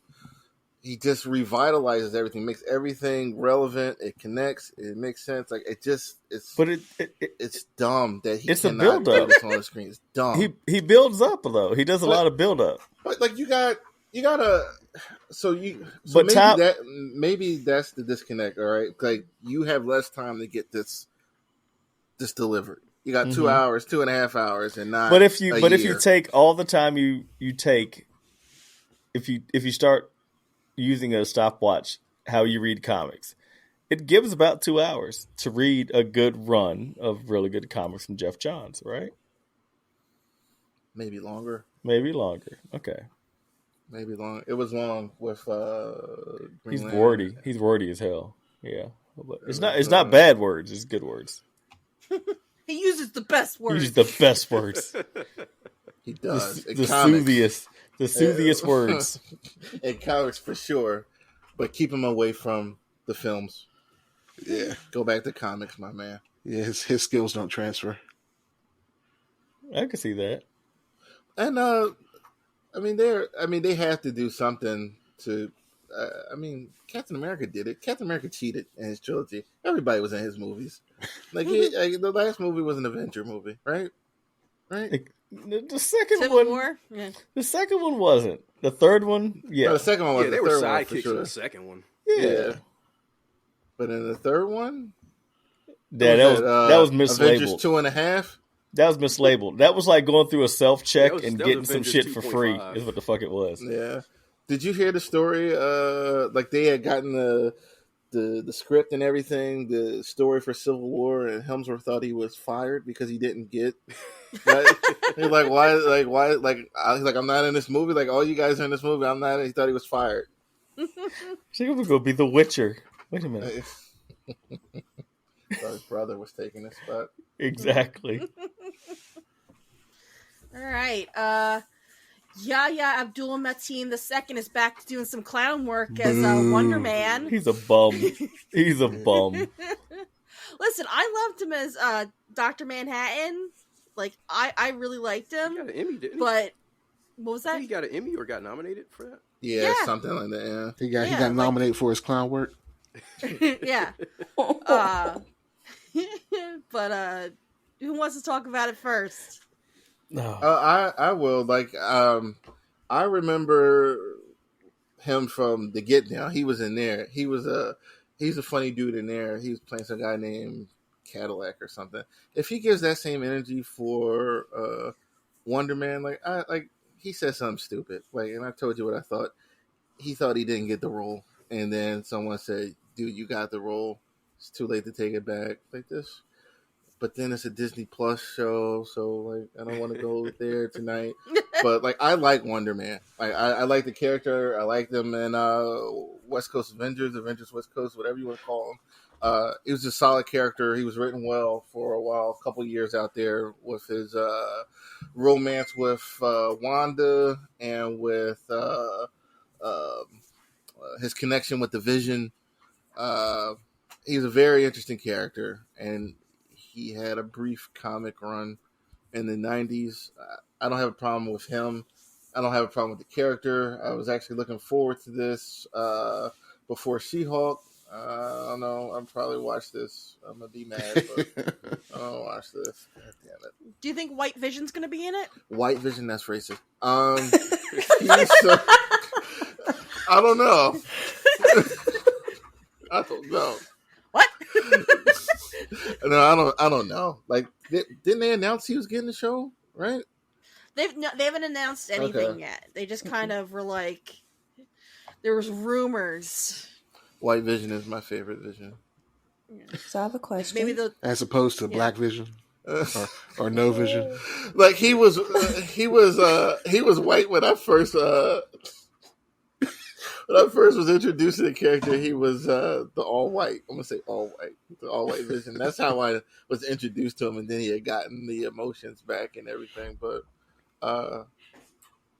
He just revitalizes everything, makes everything relevant. It connects. It makes sense. Like it's dumb that he cannot do this on the screen. It's dumb. He builds up though. He does a lot of build up. But like you gotta. Maybe that's the disconnect. All right, like you have less time to get this delivered. You got 2 hours, 2.5 hours, and not. But if you take all the time you take, if you start using a stopwatch, how you read comics, it gives about 2 hours to read a good run of really good comics from Jeff Johns, right? Maybe longer. Maybe longer. Okay. Maybe long. It was long with He's Green wordy. Lantern. He's wordy as hell. Yeah. But It it's was, not bad words. It's good words. He uses the best words. He's the best words. He does. The soothiest words. In comics for sure, but keep him away from the films. Yeah. Go back to comics, my man. Yeah, his skills don't transfer. I can see that. And they have to do something to. Captain America did it. Captain America cheated in his trilogy. Everybody was in his movies. The last movie was an Avenger movie, right? Right. The second Civil one. War? Yeah. The second one wasn't. The third one, yeah. No, the second one was. Yeah, the they were third one for sidekicks sure. in the second one. Yeah. But in the third one, Yeah, that was Avengers mislabeled. 2.5. That was mislabeled. That was like going through a self-check and that was getting some Avengers shit for free 2.5. is what the fuck it was. Yeah. Did you hear the story? Like they had gotten the script and everything, the story for Civil War, and Hemsworth thought he was fired because he didn't get. Right? He's like, why? He's like, I'm not in this movie. Like, all you guys are in this movie. I'm not. He thought he was fired. She's gonna go be the Witcher. Wait a minute. So his brother was taking his spot. Exactly. All right. Yahya Abdul Mateen II is back to doing some clown work as Wonder Man. He's a bum. He's a bum. Listen, I loved him as Dr. Manhattan. Like, I really liked him. He got an Emmy, didn't he? But what was I that? think he got an Emmy or got nominated for that. Yeah, something like that. He got nominated for his clown work. Yeah. But who wants to talk about it first? No. I will. Like, I remember him from the Get Down. He was in there. He's a funny dude in there. He was playing some guy named Cadillac or something. If he gives that same energy for Wonder Man, like he said something stupid. Like, and I told you what I thought. He thought he didn't get the role, and then someone said, "Dude, you got the role. It's too late to take it back." Like this. But then it's a Disney Plus show, so like I don't want to go there tonight. But like I like Wonder Man. Like I like the character. I like them in West Coast Avengers West Coast, whatever you want to call him. He was a solid character. He was written well for a while, a couple years out there with his romance with Wanda and with his connection with the Vision. He's a very interesting character, and he had a brief comic run in the 90s. I don't have a problem with him. I don't have a problem with the character. I was actually looking forward to this before She-Hulk. I don't know. I'll probably watch this. I'm going to be mad, but I don't watch this. God damn it. Do you think White Vision's going to be in it? White Vision, that's racist. I don't know. I don't know. What? No, I don't know. Like, didn't they announce he was getting the show? Right? They haven't announced anything yet. They just kind of were like, there was rumors. White Vision is my favorite Vision. So I have a question. Maybe the As opposed to Black Vision or No Vision. Like he was white when I first was introduced to the character. He was the all white. I'm gonna say all white, the all white Vision. That's how I was introduced to him, and then he had gotten the emotions back and everything. But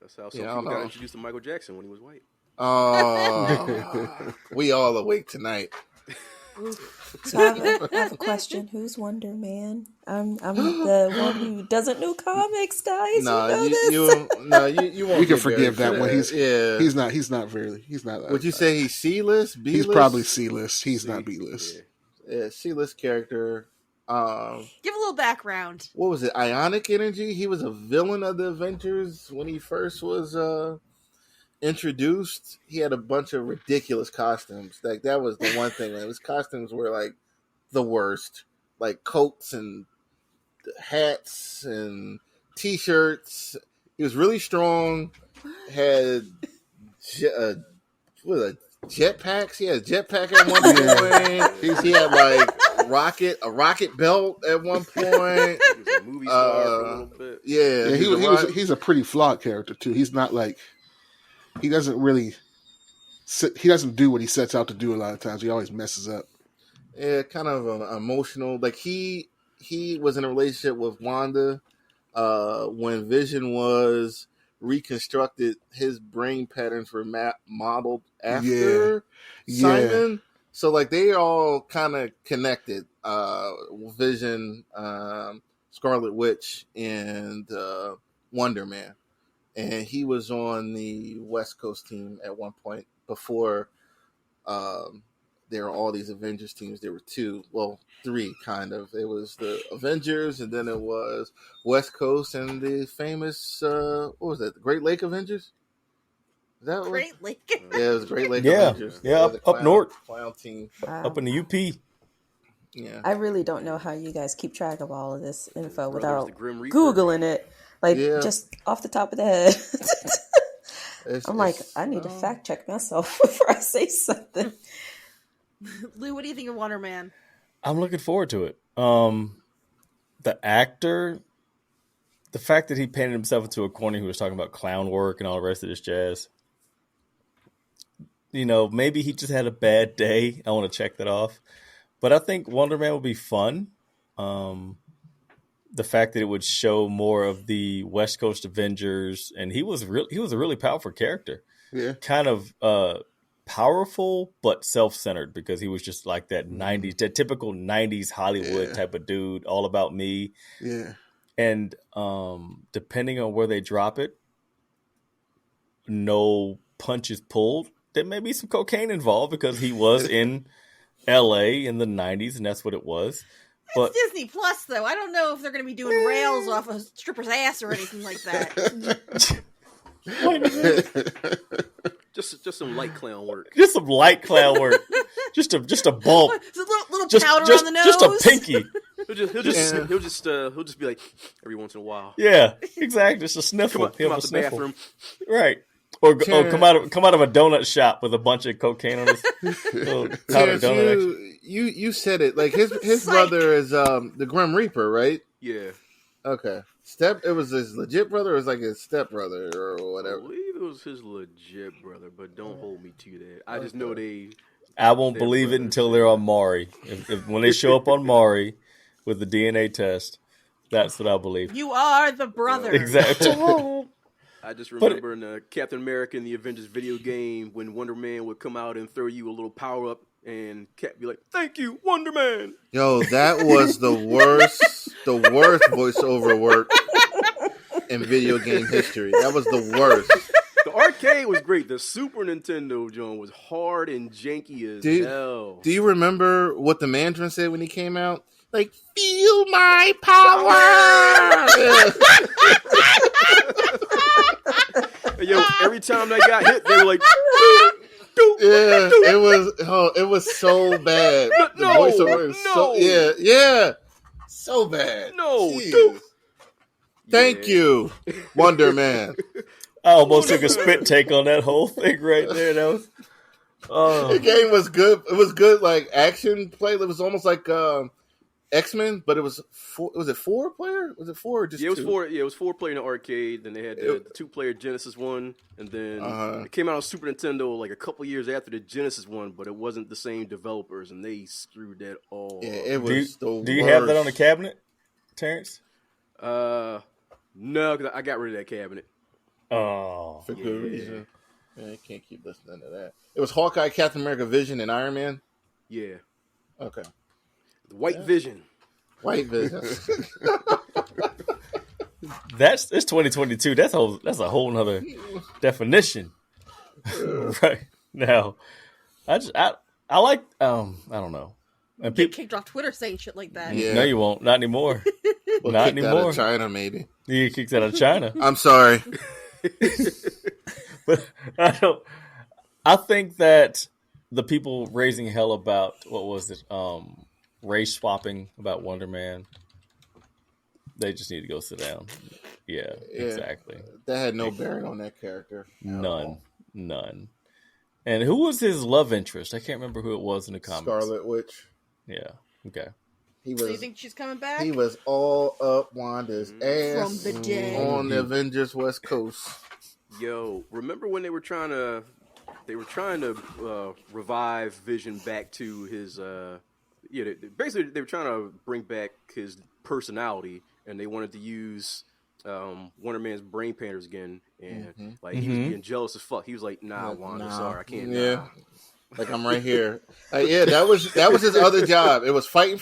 that's how some people got introduced to Michael Jackson when he was white. Oh, we all awake tonight. So I have a question. Who's Wonder Man? I'm the one who doesn't know comics, guys. No, you know this. you won't. We can forgive that one. He's not. He's not. Would you say he's C-list, B-list? He's probably C-list. He's not B-list. Yeah, C-list character. Give a little background. What was it? Ionic Energy. He was a villain of the Avengers when he first was introduced. He had a bunch of ridiculous costumes. Like that was the one thing. Like, his costumes were like the worst. Like coats and hats and t-shirts. He was really strong. Had jetpacks. He had a jetpack at one point. He had like a rocket belt at one point. He was a movie star for a little bit. Yeah, he's a pretty flawed character too. He's not like he doesn't do what he sets out to do a lot of times. He always messes up. Yeah, kind of emotional. Like he was in a relationship with Wanda when Vision was reconstructed. His brain patterns were modeled after Simon. So like they all kind of connected. Vision, Scarlet Witch, and Wonder Man. And he was on the West Coast team at one point before there were all these Avengers teams. There were three kind of. It was the Avengers, and then it was West Coast and the famous, what was that, the Great Lake Avengers? Is that Great Lake. Yeah, it was Great Lake Yeah. Avengers. Yeah, up north. Clown team. Wow. Up in the UP. Yeah. I really don't know how you guys keep track of all of this info Brothers, without the Grim Reaper. Googling it. Like, just off the top of the head. I'm like, I need to fact check myself before I say something. Lou, what do you think of Wonder Man? I'm looking forward to it. The actor, the fact that he painted himself into a corner, he was talking about clown work and all the rest of this jazz. You know, maybe he just had a bad day. I want to check that off. But I think Wonder Man will be fun. The fact that it would show more of the West Coast Avengers, and he was a really powerful character. Yeah, kind of powerful but self-centered because he was just like that typical 90s Hollywood type of dude, all about me. Yeah, and depending on where they drop it, no punches pulled. There may be some cocaine involved because he was in LA in the 90s, and that's what it was. But It's Disney Plus, though. I don't know if they're going to be doing rails off a stripper's ass or anything like that. Just some light clown work. Just some light clown work. just a bump. Just a little powder on the nose. Just a pinky. He'll just be like every once in a while. Yeah, exactly. Just a sniffle. Come out the bathroom. Right. Or come out of a donut shop with a bunch of cocaine on his powdered donut. You said it. Like his brother is the Grim Reaper, right? Yeah. Okay. It was his legit brother, or it was like his step brother or whatever. I believe it was his legit brother, but don't hold me to that. I just know I won't believe it until they're on Maury. If when they show up on Maury with the DNA test, that's what I believe. You are the brother. Exactly. I just remember in Captain America in the Avengers video game when Wonder Man would come out and throw you a little power up and Cap be like, "Thank you, Wonder Man." Yo, that was the worst voiceover work in video game history. That was the worst. The arcade was great. The Super Nintendo John was hard and janky as hell. Do you remember what the Mandarin said when he came out? Like, feel my power! Yo, every time they got hit, they were like, yeah, it was so bad. The voiceover is so bad. No, Thank you, Wonder Man. I almost took a spit take on that whole thing right there. That was, the game was good. It was good, like action play. It was almost like X-Men, but it was was it 4-player? Was it 4 or just it was two? 4. Yeah, it was 4-player in the arcade. Then they had the 2-player Genesis one, and then it came out on Super Nintendo like a couple years after the Genesis one, but it wasn't the same developers, and they screwed that all. Yeah, it was do you have that on the cabinet, Terrence? No, because I got rid of that cabinet. Oh, for good reason. Yeah, I can't keep listening to that. It was Hawkeye, Captain America, Vision, and Iron Man. Yeah. Okay. The White Vision. White Vision. it's 2022. That's a whole nother definition. Right now, I like I don't know. And Get kicked off Twitter saying shit like that. Yeah. No, you won't. Not anymore. Well, Not kicked anymore. Out of China, maybe. You get kicked out of China. I'm sorry. But I think that the people raising hell about what was it, race swapping about Wonder Man, they just need to go sit down. Yeah, exactly. That had no bearing on that character. None. And who was his love interest? I can't remember who it was in the comics. Scarlet Witch. Yeah. Okay. He So you was think she's coming back? he was all up Wanda's ass From the dead. on the Avengers West Coast. Yo, remember when they were trying to revive Vision back to his basically they were trying to bring back his personality, and they wanted to use Wonder Man's brain patterns again, and he was being jealous as fuck. He was like, "Nah, Wanda, sorry, I can't." Yeah, Nah. like I'm right here. Yeah, that was his other job. It was fighting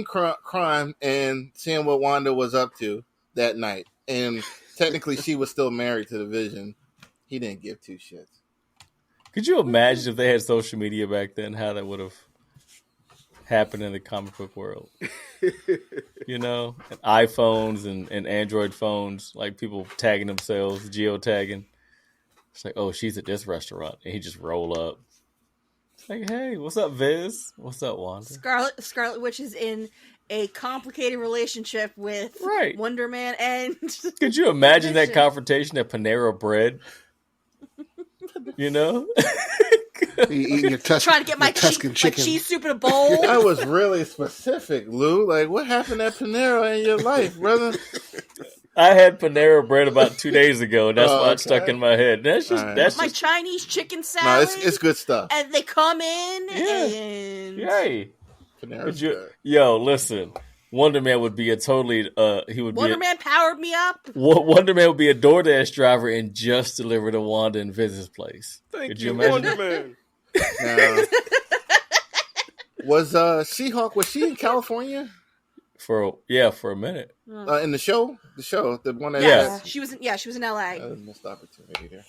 crime and seeing what Wanda was up to that night. And technically, she was still married to the Vision. He didn't give two shits. Could you imagine if they had social media back then? How that would have happened in the comic book world? You know, and iPhones and Android phones, like people tagging themselves, geotagging. It's like, oh, she's at this restaurant, and he just roll up. It's like, hey, what's up, Viz? What's up, Wanda? Scarlet Witch is in a complicated relationship with Wonder Man, and could you imagine that confrontation at Panera Bread? You know, eating your trying to get my Tuscan chicken, my cheese soup in a bowl. That was really specific, Lou. Like, what happened at Panera in your life, brother? I had Panera Bread about 2 days ago, and that's why it's stuck in my head. That's just my Chinese chicken salad. No, it's good stuff. And they come in and yay. Panera's yo, listen. Wonder Man would be a totally Wonder Man powered me up. Wonder Man would be a DoorDash driver and just deliver to Wanda and Viz's place. Thank you, Wonder Man. Now, was She-Hulk, was she in California? For a minute. In the show? The one that she was in LA. Missed opportunity there.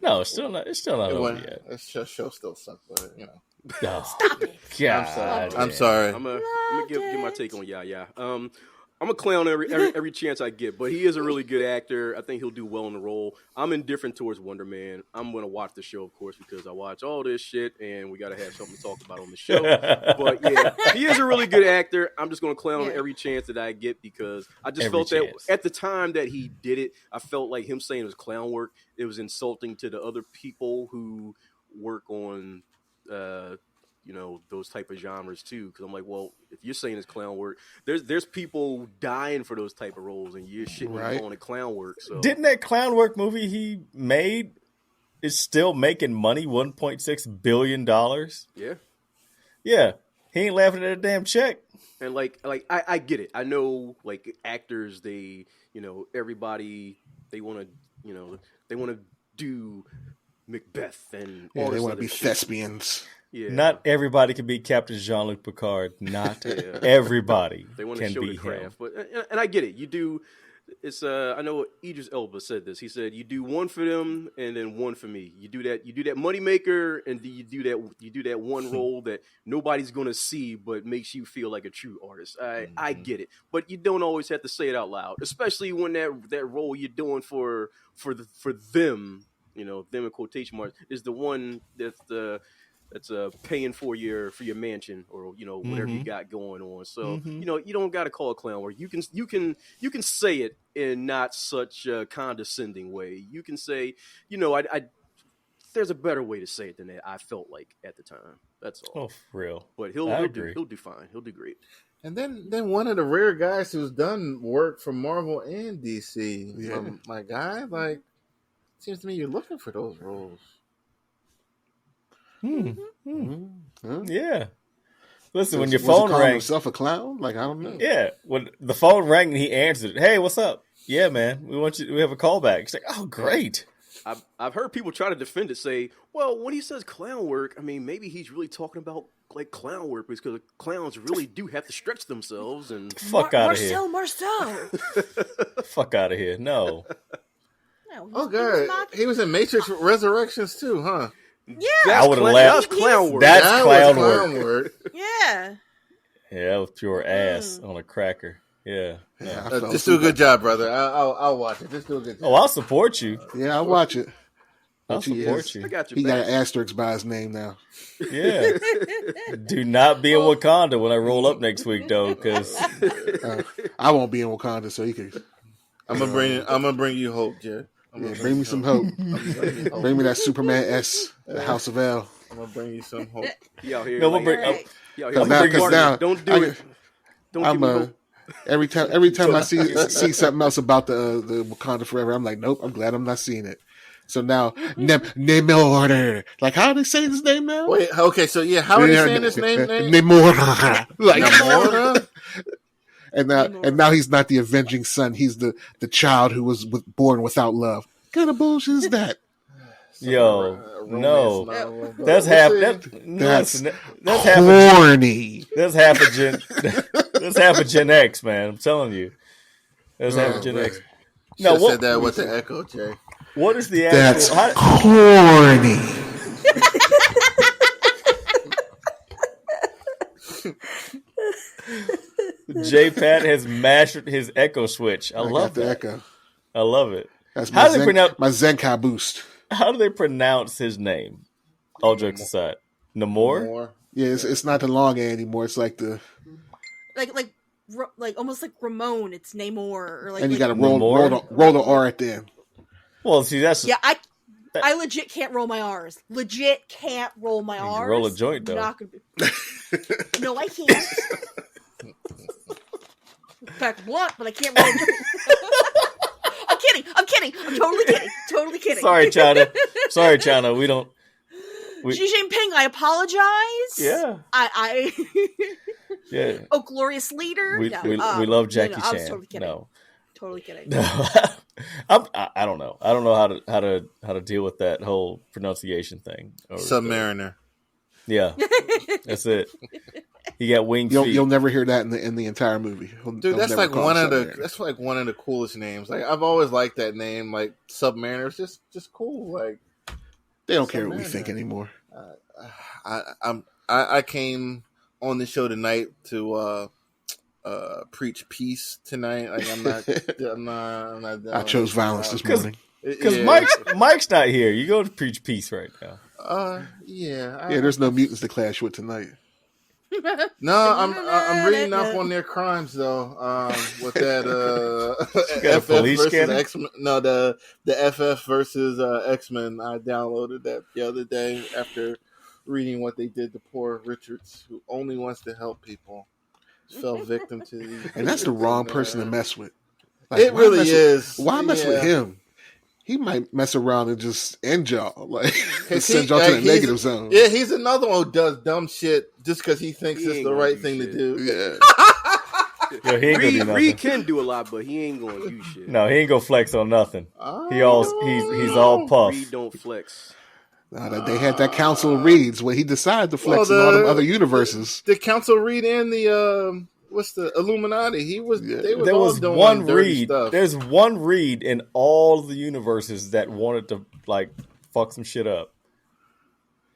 No, it's still not over yet. That show still sucks, but you know. No. Stop it. God, I'm sorry. I'm gonna give my take on Yaya. I'm a clown every chance I get, but he is a really good actor. I think he'll do well in the role. I'm indifferent towards Wonder Man. I'm gonna watch the show, of course, because I watch all this shit, and we gotta have something to talk about on the show. But yeah, he is a really good actor. I'm just gonna clown him every chance that I get, because I just felt that at the time that he did it, I felt like him saying it was clown work, it was insulting to the other people who work on those type of genres too, because I'm like, well, if you're saying it's clown work, there's people dying for those type of roles, and you're calling it clown work. So didn't that clown work movie he made is still making money, $1.6 billion? Yeah, he ain't laughing at a damn check. And like I get it. I know, like, actors, they everybody, they want to do Macbeth and all they want to be thespians. Yeah. Not everybody can be Captain Jean-Luc Picard. Not everybody they want can to show be the craft. him. But I get it. You do. It's I know Idris Elba said this. He said, "You do one for them, and then one for me. You do that moneymaker, and you do that one role that nobody's gonna see, but makes you feel like a true artist." I get it, but you don't always have to say it out loud, especially when that role you're doing for them, them in quotation marks, is the one that's paying for your mansion, or whatever you got going on. So you don't got to call it clown work. You can say it in not such a condescending way. You can say, I there's a better way to say it than that. I felt like at the time. That's all. Oh, for real. But he'll do fine. He'll do great. And then one of the rare guys who's done work for Marvel and DC. Yeah. My guy, like, seems to me you're looking for those roles. Yeah. Listen, when your Was phone he calling rang, himself a clown? Like, I don't know. yeah, when the phone rang and he answered, "Hey, what's up? Yeah, man, we have a call back." It's like, "Oh, great." I've heard people try to defend it, say, well, when he says clown work, I mean, maybe he's really talking about like clown work, because clowns really do have to stretch themselves and fuck out of here. Marcel. Fuck out of here. No. Oh god, he was in Matrix Resurrections too, huh? Yeah, I would have laughed. That's clown work. That's clown work. Yeah. Yeah, that was pure ass on a cracker. Yeah. Just do a good job, brother. I'll watch it. Just do a good job. Oh, I'll support you. Yeah, I'll watch it. I'll support you. I got you. He got an asterisk by his name now. Yeah. Do not be in Wakanda when I roll up next week, though, because I won't be in Wakanda, so you can. I'm gonna bring you hope, Jared. Bring me some hope. Bring me that Superman S, the House of L. I'm gonna bring you some hope. He out here. No, like, we'll bring. Alright. he out I'm here. gonna Like, bring Because us- now don't do it. Don't I'm give me hope. every time I see something else about the Wakanda Forever, I'm like, nope. I'm glad I'm not seeing it. So now, Namor. Like, how do they say his name now? Wait, okay, so yeah, how are they saying his name? Namor. Like, Namora? and now he's not the avenging son. He's the child who was born without love. What kind of bullshit is that? Yo, Romance no. novel, but That's we'll half. see. That's Half a corny. That's half a Gen. That's half a Gen X, man. I'm telling you. That's half a Gen man. X. No, No, said that with the echo, Jay. what is the That's actual? corny. J Pat has mastered his echo switch. I love got the that. echo. I love it. That's How my, do they pronounce? my Zenkai boost. How do they pronounce his name? All jokes aside, Namor. More. Yeah, it's not the long A anymore. It's like the like almost like Ramon. It's Namor or like. and you like- got to Namor? roll the R at the end. Well, see, that's Yeah, I legit can't roll my R's. Legit can't roll my You can R's. roll a joint, though. Not gonna be... No, I can't. Pack a blunt, but I can't roll a joint. I'm kidding. I'm totally kidding. sorry, China. We don't. Xi Jinping, I apologize. Yeah, I yeah. Oh, glorious leader. We, No, we love Jackie I was Chan. totally kidding. No, Totally kidding. I don't know. I don't know how to deal with that whole pronunciation thing. Submariner. Yeah, that's it. He got winged feet. You'll never hear that in the entire movie. Dude, that's like one of the coolest names. Like I've always liked that name. Like Submariner, it's just cool. Like They don't care what we think anymore. I came on the show tonight to preach peace tonight. Like I'm not I chose violence this morning. Because Mike's not here. You go to preach peace right now. Yeah. There's no mutants to clash with tonight. No, I'm reading up on their crimes though. With that got a FF police versus scanner? X-Men. No, the FF versus X-Men. I downloaded that the other day after reading what they did to poor Richards, who only wants to help people, fell victim to these. And that's the wrong person to mess with. Like, It really is. Why mess with him? He might mess around and just end y'all, like send y'all to the negative zone. Yeah, he's another one who does dumb shit just because he thinks it's the right thing to do. Yeah. Yo, he ain't gonna do nothing. Reed can do a lot, but he ain't gonna do shit. No, he ain't gonna flex on nothing. He's all puff. Reed don't flex. They had that Council of Reeds where he decided to flex in all them other universes. The Council Reed and the what's the Illuminati? They was There all was doing one dirty Reed. stuff. There's one Reed in all the universes that wanted to like fuck some shit up,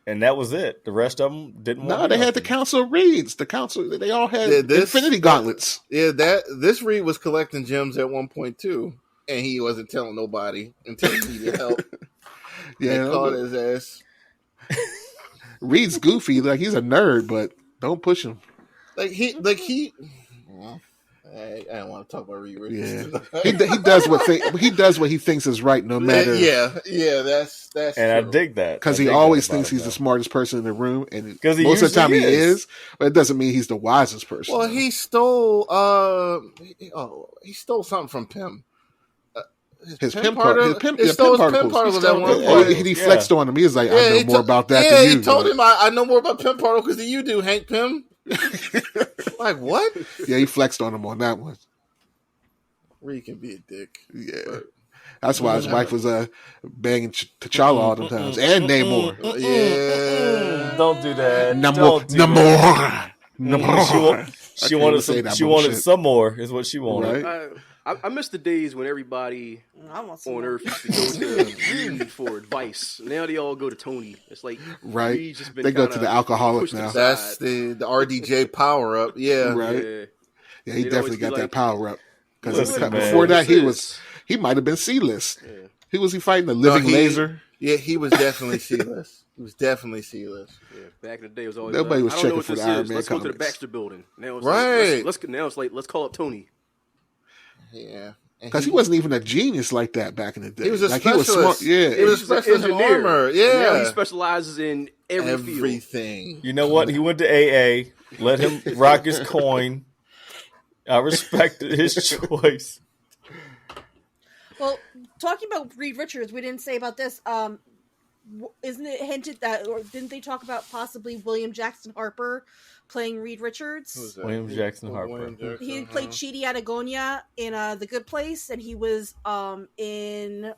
and that was it. The rest of them didn't. No, want they had nothing. the Council of Reeds. The Council, they all had this- Infinity Gauntlets. Yeah, this Reed was collecting gems at one point too, and he wasn't telling nobody until he needed help. Yeah, They called his ass. Reed's goofy, like he's a nerd, but don't push him. Like he. Well, I don't want to talk about Reed Richards. Yeah, he does what he thinks is right, no matter. Yeah, that's. And true. I dig that Because he always thinks he's the smartest person in the room, and 'Cause he most of the time he usually is. is, but it doesn't mean he's the wisest person. Well, he stole. He stole something from Pym. his Pym pimp particle- his pimp, he yeah, stole pimp his pimp particles. particles at one point. He flexed on him. He was like, I know he more to- about that yeah, than you. he told but- him, I know more about Pym particles than you do, Hank Pym. Like, what? Yeah, he flexed on him on that one. Reed can be a dick. Yeah. That's why his wife was banging T'Challa all the times. And Namor. Yeah. Don't do that. Namor. She wanted some more. Is what she wanted. Right? I miss the days when everybody I want some on more. Earth used to go to Reed for advice. Now they all go to Tony. It's like Right. Reed's just been They go kinda to the alcoholic pushed now. aside. That's the RDJ power up. Yeah. Right. Yeah. Yeah, he They'd definitely always be got that like, power up. Because Listen, man. before that, What's he might have been C-list. Yeah. Who was he fighting? The living laser? Yeah, he was definitely C-list. He was definitely C-list. Yeah, back in the day, it was always Nobody was I don't know checking what for this the Iron is. Man Let's go to the comics. Baxter Building. Now it's Right. Like, let's call up Tony. Yeah. Because he wasn't even a genius like that back in the day. He was a like specialist. He was smart. Yeah, he was a specialist in engineer. armor. Now Yeah, he specializes in every field. everything. You know what? He went to AA. Let him rock his coin. I respected his choice. Well, talking about Reed Richards, we didn't say about this. Isn't it hinted that, or didn't they talk about possibly William Jackson Harper playing Reed Richards? Who's that? William Jackson Harper. William Jackson, He played Chidi Atagonia in The Good Place, and he was in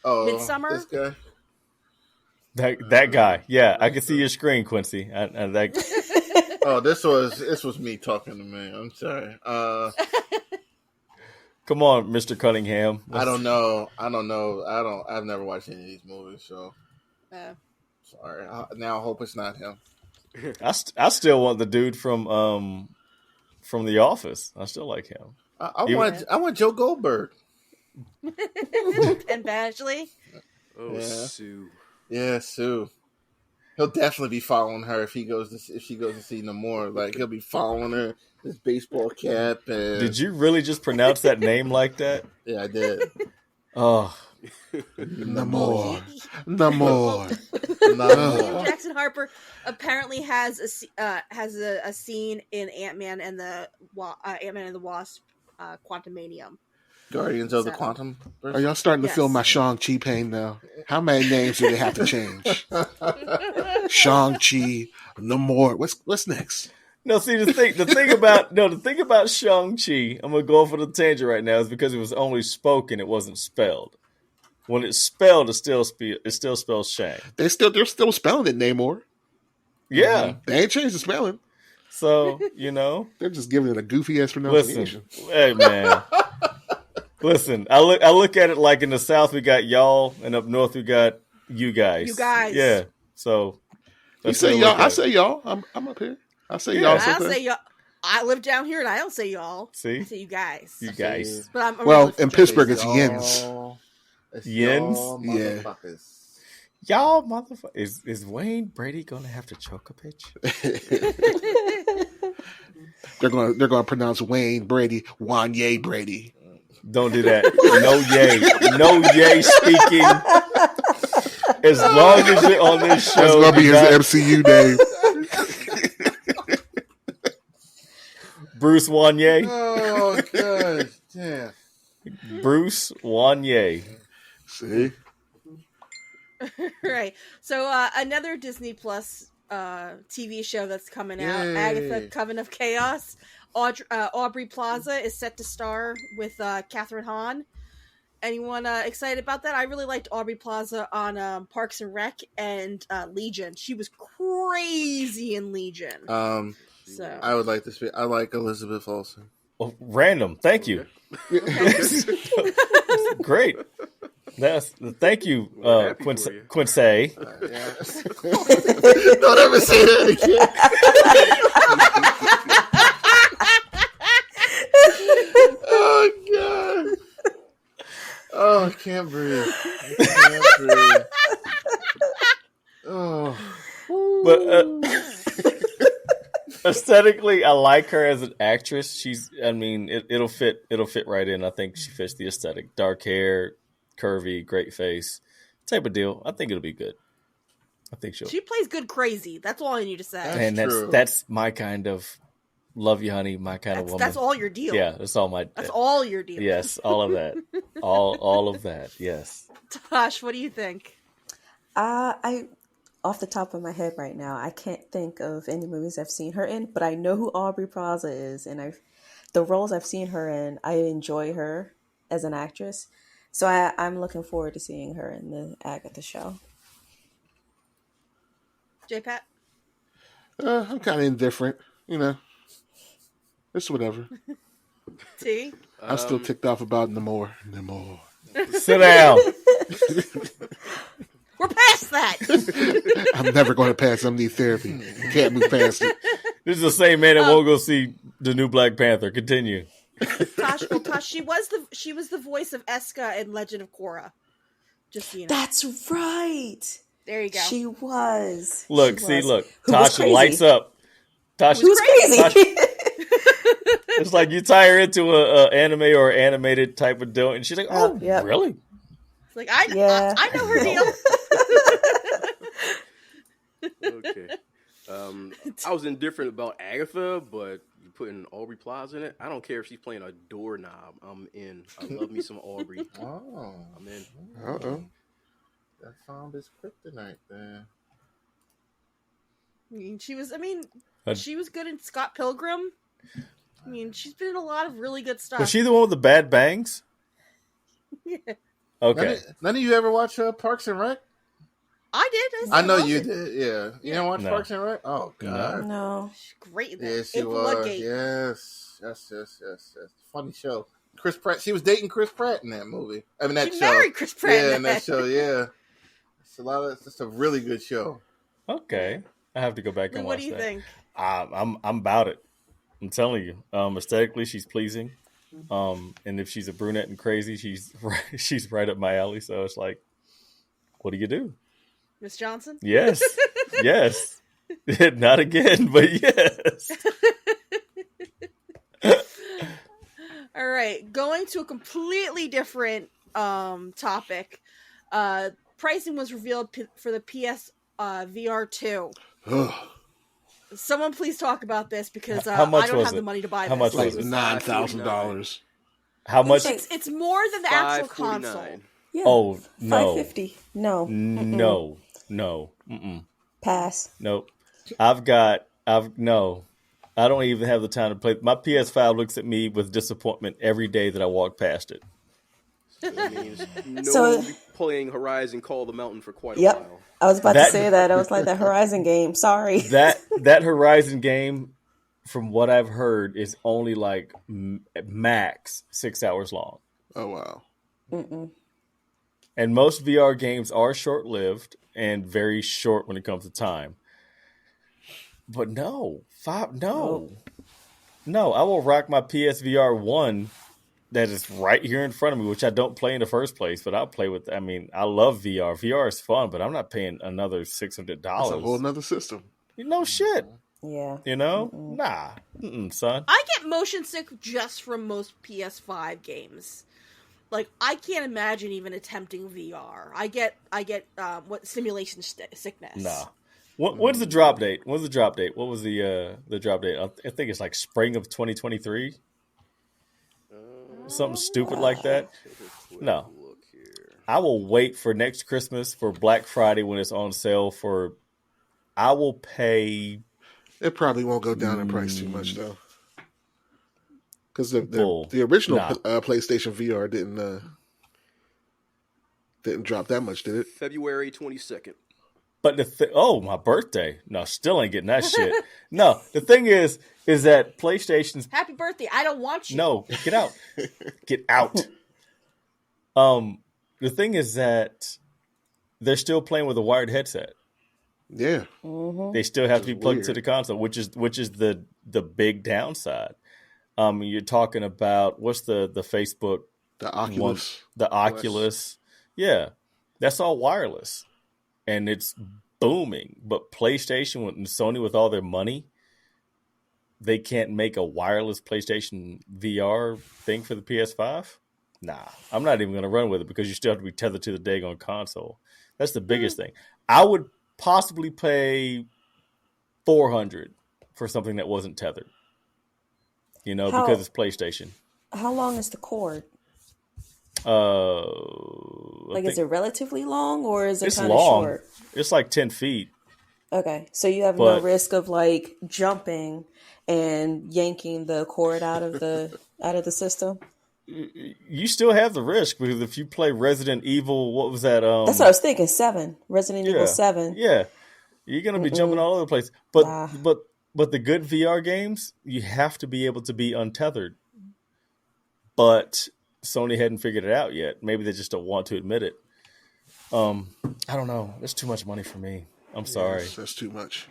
Midsummer. This guy. That guy. Yeah, I can see your screen, Quincy. Oh, this was me talking to me. I'm sorry. Come on, Mr. Cunningham. I don't know. I've never watched any of these movies, so sorry. Now I hope it's not him. I still want the dude from The Office. I still like him. I want Joe Goldberg. And Badgley. Oh, Yeah. Sue. Yeah, Sue. He'll definitely be following her if she goes to see no more. Like, he'll be following her, his baseball cap. And... Did you really just pronounce that name like that? Yeah, I did. Oh, Namor. William Jackson Harper apparently has a scene in Ant-Man and the Wasp, Quantumanium. Guardians of the Quantum. Are y'all starting to feel my Shang-Chi pain now? How many names do they have to change? Shang-Chi, Namor. What's next? no! See the thing about Shang-Chi. I'm gonna go off on a tangent right now. Is because it was only spoken, it wasn't spelled. When it's spelled, it still spells Shang. They're still spelling it Namor. Yeah, They ain't changed the spelling. so They're just giving it a goofy ass pronunciation. listen, hey man. Listen, I look at it like in the South we got y'all, and up north we got you guys. You guys. Yeah. So You say y'all. I say y'all. I'm up here. I say y'all. I don't say y'all. I live down here and I don't say y'all. See? I say you guys. You guys. But I'm Well, really in from Pittsburgh, Jersey. it's yins. Yins? Yeah. Motherfuckers. Y'all motherfucker. Is Wayne Brady gonna have to choke a pitch? They're gonna pronounce Wayne Brady Wanye Brady. Don't do that. No yay speaking. As long as you're on this show. That's gonna be his MCU name. Bruce Wanye. Oh gosh, damn. Bruce Wanye. See? Right. So another Disney Plus TV show that's coming out, Yay. Agatha Coven of Chaos. Aubrey Plaza is set to star with Catherine Hahn. Anyone excited about that? I really liked Aubrey Plaza on Parks and Rec and Legion. She was crazy in Legion. So I would like to speak. I like Elizabeth Olsen. Oh, random. Thank you. Great. Thank you, happy Quincy. for you. Quincy. Yeah. Don't ever say that again. Oh god. Oh, I can't breathe. Oh. But aesthetically, I like her as an actress. It'll fit right in. I think she fits the aesthetic. Dark hair, curvy, great face, type of deal. I think it'll be good. I think she plays good crazy. That's all I need to say. And true. that's my kind of love you, honey. My kind of woman. That's all your deal. Yeah, that's all my. That's all your deal. Yes, all of that. all of that. Yes. Tosh, what do you think? I off the top of my head right now, I can't think of any movies I've seen her in, but I know who Aubrey Plaza is, and the roles I've seen her in, I enjoy her as an actress. So I'm looking forward to seeing her in the Agatha show. J-Pat? I'm kind of indifferent. It's whatever. T? I'm still ticked off about Namor. Sit down. We're past that. I'm never going to pass. I need therapy. Can't move past it. This is the same man that won't go see the new Black Panther. Continue. Tosh, she was the voice of Eska in Legend of Korra. Just so you know. That's right. There you go. She was. Look, She was. look. Who was Tasha crazy? lights up. Tasha Who's crazy? It's like you tie her into a anime or animated type of deal, and she's like, "Oh, yep. really?" It's like I know her deal. Okay. I was indifferent about Agatha, but you putting Aubrey Plaza in it. I don't care if she's playing a doorknob. I'm in. I love me some Aubrey. Oh, I'm in. Uh-oh. That found his kryptonite there. I mean, she was good in Scott Pilgrim. I mean, she's been in a lot of really good stuff. Was she the one with the bad bangs? Yeah. Okay. None of you ever watch Parks and Rec? I did. I know you did. Yeah. You didn't watch No. Parks and Rec? Oh God. No. She's great in that. Yeah, she April was. Ludgate. Yes. Funny show. Chris Pratt. She was dating Chris Pratt in that movie. I mean that She show. married Chris Pratt. Yeah, in that show. Yeah. It's just a really good show. Okay. I have to go back and watch What do you that. think? I'm about it. I'm telling you. Aesthetically, she's pleasing. And if she's a brunette and crazy, she's right up my alley. So it's like, what do you do? Miss Johnson? Yes. Yes. Not again, but yes. All right. Going to a completely different topic. Pricing was revealed for the PS VR 2. Someone please talk about this because How much I don't was have it? the money to buy How this. much Like was it? $9,000. How much? It's more than the actual console. $549. Yeah. Oh, no. $550. No. No. Mm-mm. Pass. Nope. No. I don't even have the time to play. My PS5 looks at me with disappointment every day that I walk past it. So that means no So- playing Horizon Call of the Mountain for quite a Yep. while. I was about to say that. I was like, that Horizon game. Sorry. That Horizon game, from what I've heard, is only like max 6 hours long. Oh, wow. Mm-mm. And most VR games are short-lived and very short when it comes to time. But no. I will rock my PSVR 1 that is right here in front of me, which I don't play in the first place, but I'll play with. I mean, I love VR. VR is fun, but I'm not paying another $600. That's a whole nother system. No shit. Yeah. You know? Nah. Son. I get motion sick just from most PS5 games. Like, I can't imagine even attempting VR. I get simulation sickness. Nah. When's the drop date? What was the drop date? I think it's like spring of 2023. Something stupid like that. No. Look here. I will wait for next Christmas for Black Friday when it's on sale I will pay. It probably won't go down in price too much, though. Because the original PlayStation VR didn't drop that much, did it? February 22nd. But my birthday. No, still ain't getting that shit. No, the thing is that PlayStation's. Happy birthday. I don't want you. No, get out. Get out. The thing is that they're still playing with a wired headset. Yeah. Mm-hmm. They still have to be plugged weird. to the console, which is the big downside. You're talking about what's the Facebook The Oculus. the Oculus. Yeah, that's all wireless, and it's booming. But PlayStation and Sony, with all their money, they can't make a wireless PlayStation VR thing for the PS5. Nah, I'm not even going to run with it because you still have to be tethered to the daggone console. That's the biggest thing. I would possibly pay $400 for something that wasn't tethered. Because it's PlayStation. How long is the cord? Is it relatively long or is it It's kind of long. short? It's like 10 feet. Okay, so you have no risk of like jumping and yanking the cord out of the system. You still have the risk because if you play Resident Evil, what was that? That's what I was thinking. 7, Resident Evil 7. Yeah, you're gonna be jumping all over the place. But the good VR games, you have to be able to be untethered. But Sony hadn't figured it out yet. Maybe they just don't want to admit it. I don't know. That's too much money for me. I'm sorry. That's too much.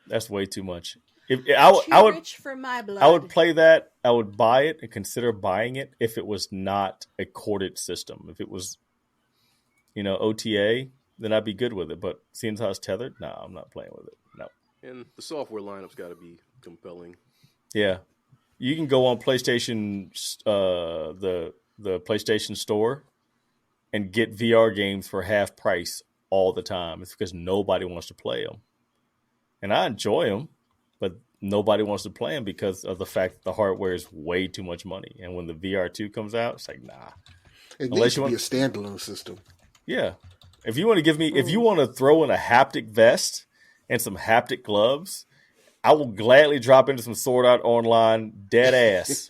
That's way too much. Too rich for my blood. I would play that. I would buy it and consider buying it if it was not a corded system. If it was, OTA, then I'd be good with it. But seeing how it's tethered, no, I'm not playing with it. No. And the software lineup's got to be compelling. Yeah. you can go on PlayStation, the PlayStation Store, and get VR games for half price all the time. It's because nobody wants to play them, and I enjoy them, but nobody wants to play them because of the fact that the hardware is way too much money. And when the VR2 comes out, it's like, nah. It needs to be a standalone system. Yeah. If you want to if you want to throw in a haptic vest and some haptic gloves, I will gladly drop into some Sword Art Online dead ass.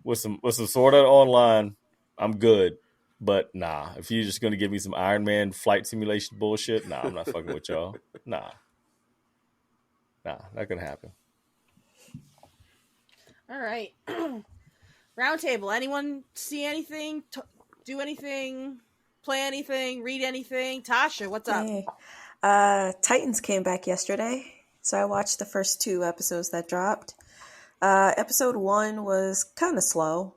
with some Sword Art Online, I'm good. But nah, if you're just going to give me some Iron Man flight simulation bullshit, nah, I'm not fucking with y'all. Nah, not going to happen. All right. Roundtable. Anyone see anything? Do anything? Play anything? Read anything? Tasha, what's up? Hey. Titans came back yesterday, so I watched the first 2 episodes that dropped. Episode 1 was kind of slow.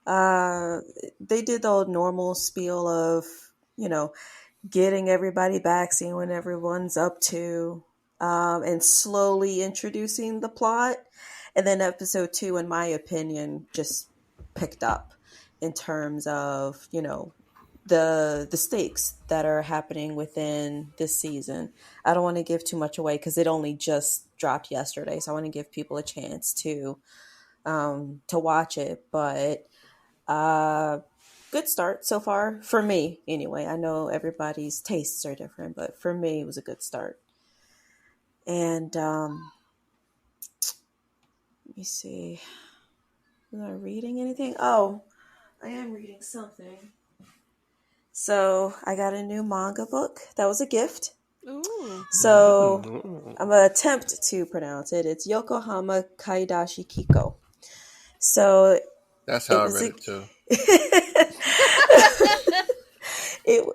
They did the normal spiel of, getting everybody back, seeing what everyone's up to, and slowly introducing the plot. And then episode 2, in my opinion, just picked up in terms of, the stakes that are happening within this season. I don't want to give too much away because it only just dropped yesterday, so I want to give people a chance to watch it. But good start so far for me, anyway. I know everybody's tastes are different, but for me, it was a good start. And let me see. Was I reading anything? Oh, I am reading something. So I got a new manga book. That was a gift. Ooh. So I'm going to attempt to pronounce it. It's Yokohama Kaidashi Kiko. So that's how I read it too. This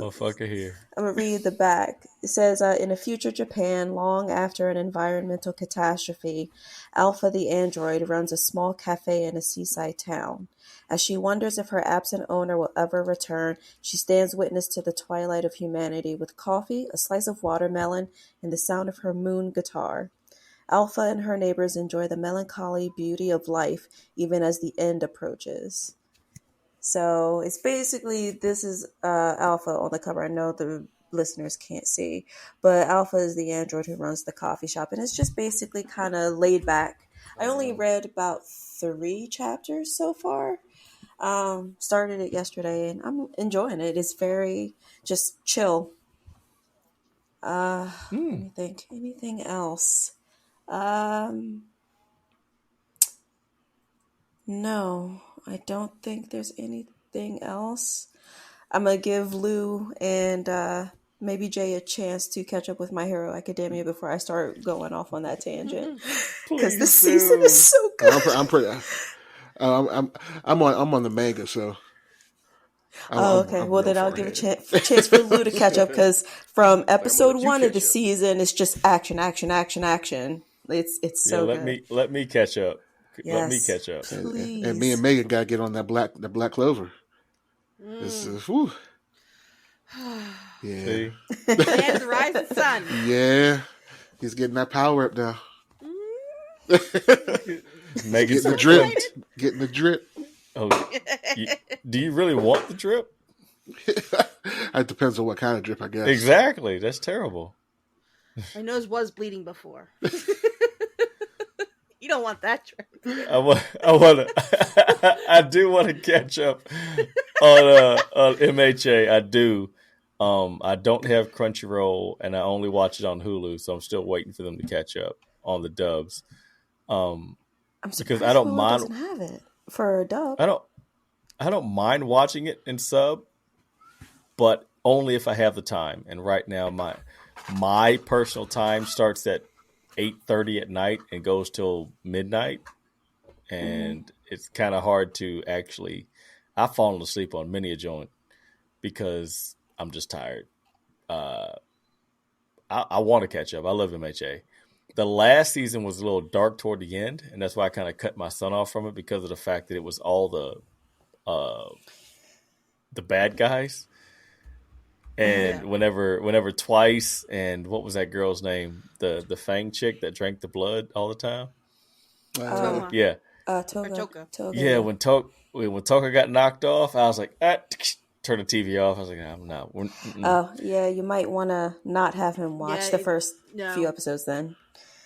motherfucker here. I'm going to read the back. It says, in a future Japan, long after an environmental catastrophe, Alpha the android runs a small cafe in a seaside town. As she wonders if her absent owner will ever return, she stands witness to the twilight of humanity with coffee, a slice of watermelon, and the sound of her moon guitar. Alpha and her neighbors enjoy the melancholy beauty of life, even as the end approaches. So it's basically, this is Alpha on the cover. I know the listeners can't see, but Alpha is the android who runs the coffee shop, and it's just basically kind of laid back. I only read about 3 chapters so far. Started it yesterday, and I'm enjoying it. It's very just chill. Let me think. Anything else? No, I don't think there's anything else. I'm going to give Lou and maybe Jay a chance to catch up with My Hero Academia before I start going off on that tangent. Because this season is so good. I'm on the manga, so. Okay. Well, then I'll give a chance for Lou to catch up, because from episode 1 of the season, it's just action. It's so good. Let me catch up. Yes, let me catch up. And me and Megan gotta get on that black clover. This is whew. Yeah. Land of the rising sun. Yeah. He's getting that power up now. Getting the drip. Oh, do you really want the drip? It depends on what kind of drip, I guess. Exactly. That's terrible. My nose was bleeding before. You don't want that drip. I do want to catch up on MHA. I do. I don't have Crunchyroll, and I only watch it on Hulu, so I'm still waiting for them to catch up on the dubs. I'm because I don't Hulu mind. doesn't have it for a dub. I don't mind watching it in sub, but only if I have the time. And right now, my personal time starts at 8:30 at night and goes till midnight, and it's kind of hard to actually. I've fallen asleep on many a joint because I'm just tired. I want to catch up. I love MHA. The last season was a little dark toward the end, and that's why I kind of cut my son off from it, because of the fact that it was all the bad guys. And whenever Twice and what was that girl's name? The Fang chick that drank the blood all the time? Toma. Yeah. Or Toga. Yeah, when Toka got knocked off, I was like, turn the TV off. I was like, I'm not. Oh, yeah, you might want to not have him watch the first few No. episodes then.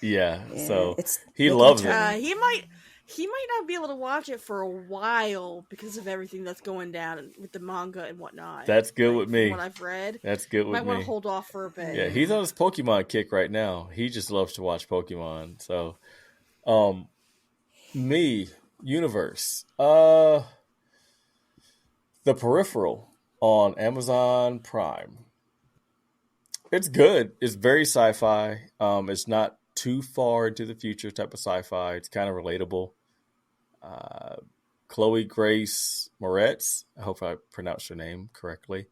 Yeah, so it's he making loves a it. turn. He might not be able to watch it for a while because of everything that's going down with the manga and whatnot. That's good with me. From what I've read, that's good with might me. want to hold off for a bit. Yeah, he's on his Pokemon kick right now. He just loves to watch Pokemon. So, me universe. The Peripheral on Amazon Prime. It's good. It's very sci-fi. It's not too far into the future type of sci-fi. It's kind of relatable. Chloe Grace Moretz. I hope I pronounced her name correctly.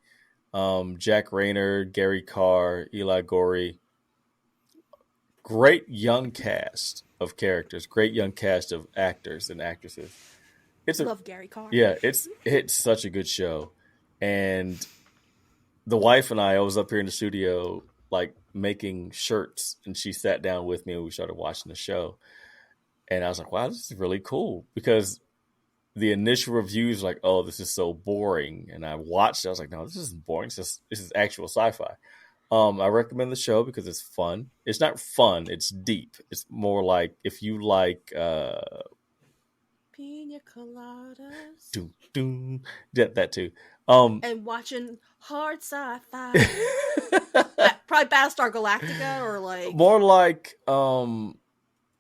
Jack Rayner, Gary Carr, Eli Gorey. Great young cast of characters. Great young cast of actors and actresses. Love Gary Carr. Yeah, it's such a good show. And the wife and I was up here in the studio, like making shirts, and she sat down with me and we started watching the show. And I was like, wow, this is really cool, because the initial reviews were like, oh, this is so boring. And I watched it. I was like, no, this isn't boring. This is actual sci-fi. I recommend the show because it's fun. It's not fun. It's deep. It's more like if you like Pina coladas. That too. And watching hard sci-fi. Probably Battlestar Galactica or like more like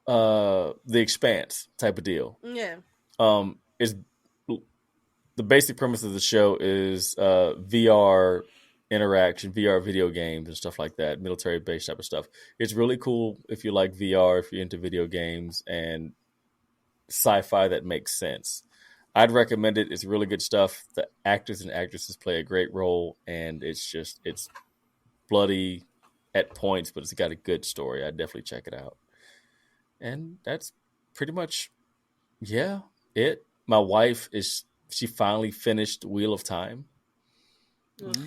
The Expanse type of deal. Yeah. Is the basic premise of the show is VR interaction, VR video games and stuff like that, military based type of stuff. It's really cool if you like VR, if you're into video games and sci-fi that makes sense. I'd recommend it. It's really good stuff. The actors and actresses play a great role, and it's bloody at points, but it's got a good story. I'd definitely check it out. And that's pretty much, it. My wife she finally finished Wheel of Time.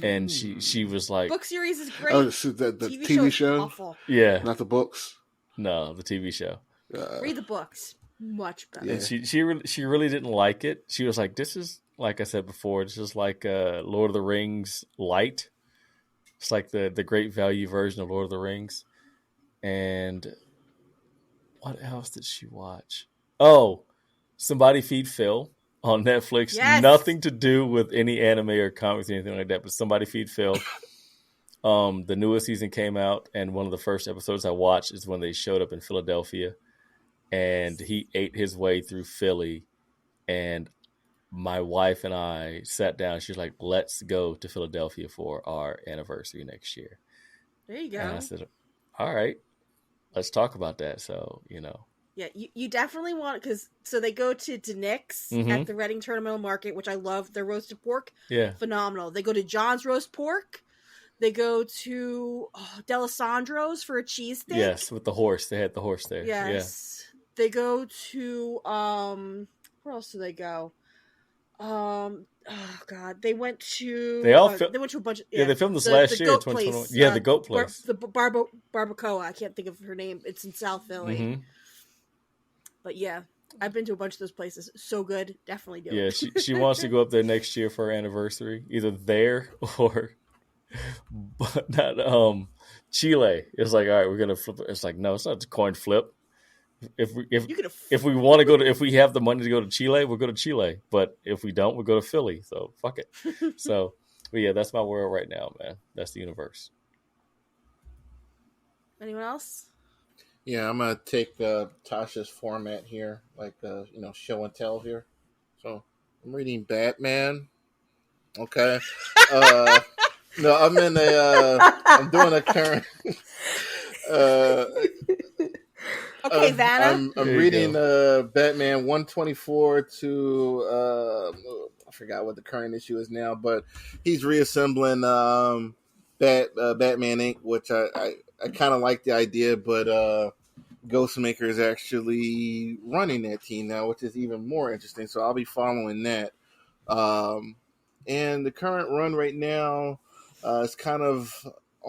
And she was like, book series is great. Oh, so the TV show? Awful. Yeah. Not the books? No, the TV show. Read the books. Much better. Yeah. And she really didn't like it. She was like, this is, like I said before, this is like Lord of the Rings light. It's like the great value version of Lord of the Rings. And what else did she watch? Oh, Somebody Feed Phil on Netflix. Yes. Nothing to do with any anime or comics or anything like that, but Somebody Feed Phil. The newest season came out, and one of the first episodes I watched is when they showed up in Philadelphia, and he ate his way through Philly, and my wife and I sat down. She's like, let's go to Philadelphia for our anniversary next year. There you go. And I said, all right, let's talk about that. So, Yeah, you definitely want, because so they go to Nick's at the Reading Terminal Market, which I love their roasted pork. Yeah, phenomenal. They go to John's Roast Pork. They go to D'Alessandro's for a cheesesteak. Yes, with the horse. They had the horse there. Yes. Yeah. They go to where else do they go? Oh God, they went to. They went to a bunch of. Yeah, they filmed this last year, 2021. Yeah, the goat place. The Barbacoa. I can't think of her name. It's in South Philly. Mm-hmm. But yeah, I've been to a bunch of those places. So good. Definitely do it. Yeah, she wants to go up there next year for her anniversary, either there or, but not Chile. It's like, all right, we're gonna flip it. It's like, no, it's not a coin flip. If we want to go to, if we have the money to go to Chile, we'll go to Chile. But if we don't, we'll go to Philly. So fuck it. So, but yeah, that's my world right now, man. That's the universe. Anyone else? Yeah, I'm gonna take Tasha's format here, like show and tell here. So I'm reading Batman. Okay. No, I'm in I'm doing a current. Okay, Vanna. I'm reading Batman 124 to I forgot what the current issue is now, but he's reassembling Batman Inc., which I kind of like the idea, but Ghostmaker is actually running that team now, which is even more interesting. So I'll be following that. And the current run right now is kind of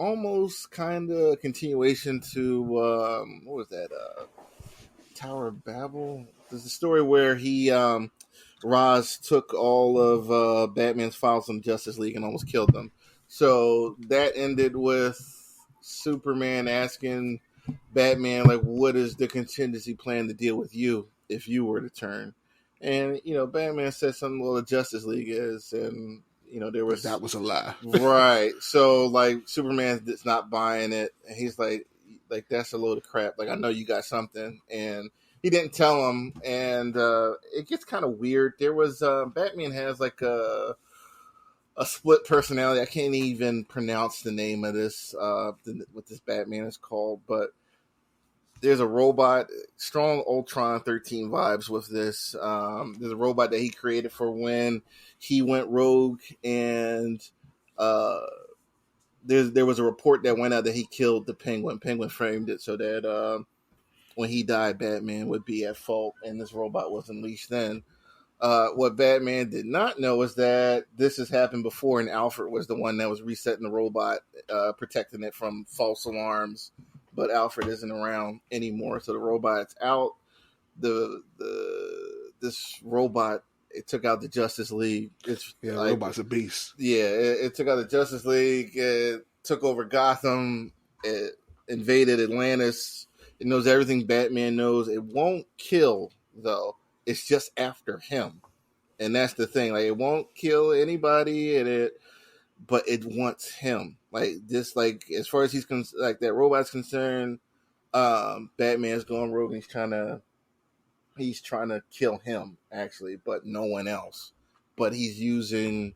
a continuation to what was that? Tower of Babel. There's a story where he Roz took all of Batman's files from Justice League and almost killed them. So that ended with Superman asking Batman, like, what is the contingency plan to deal with you if you were to turn? And, Batman said something, well, the Justice League is, and, there was... That was a lie. Right. So, like, Superman's not buying it, and he's like, that's a load of crap. Like, I know you got something, and he didn't tell him, and it gets kind of weird. There was, Batman has, like, a split personality. I can't even pronounce the name of this, what this Batman is called, but there's a robot, strong Ultron 13 vibes with this. There's a robot that he created for when he went rogue, and there was a report that went out that he killed the Penguin. Penguin framed it so that when he died, Batman would be at fault, and this robot was unleashed then. What Batman did not know is that this has happened before, and Alfred was the one that was resetting the robot, protecting it from false alarms. But Alfred isn't around anymore, so the robot's out. This robot, it took out the Justice League. Robot's a beast. Yeah, it took out the Justice League. It took over Gotham. It invaded Atlantis. It knows everything Batman knows. It won't kill, though. It's just after him, and that's the thing. Like, it won't kill anybody, but it wants him. Like, this, like, as far as that robot's concerned, Batman's going rogue. And he's trying to kill him, actually, but no one else. But he's using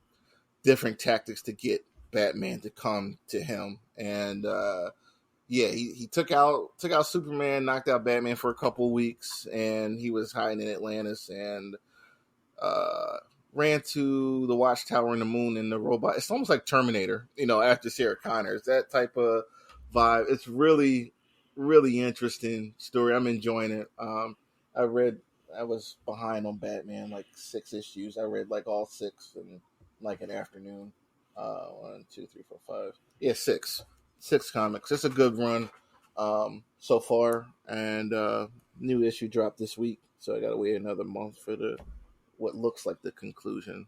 different tactics to get Batman to come to him, and he took out Superman, knocked out Batman for a couple of weeks, and he was hiding in Atlantis, and ran to the Watchtower in the moon, and the robot. It's almost like Terminator, after Sarah Connor. It's that type of vibe. It's really, really interesting story. I'm enjoying it. I was behind on Batman, like 6 issues. I read like all 6 in like an afternoon. 1, 2, 3, 4, 5. Yeah, 6 comics. It's a good run so far, and new issue dropped this week, so I gotta wait another month for what looks like the conclusion.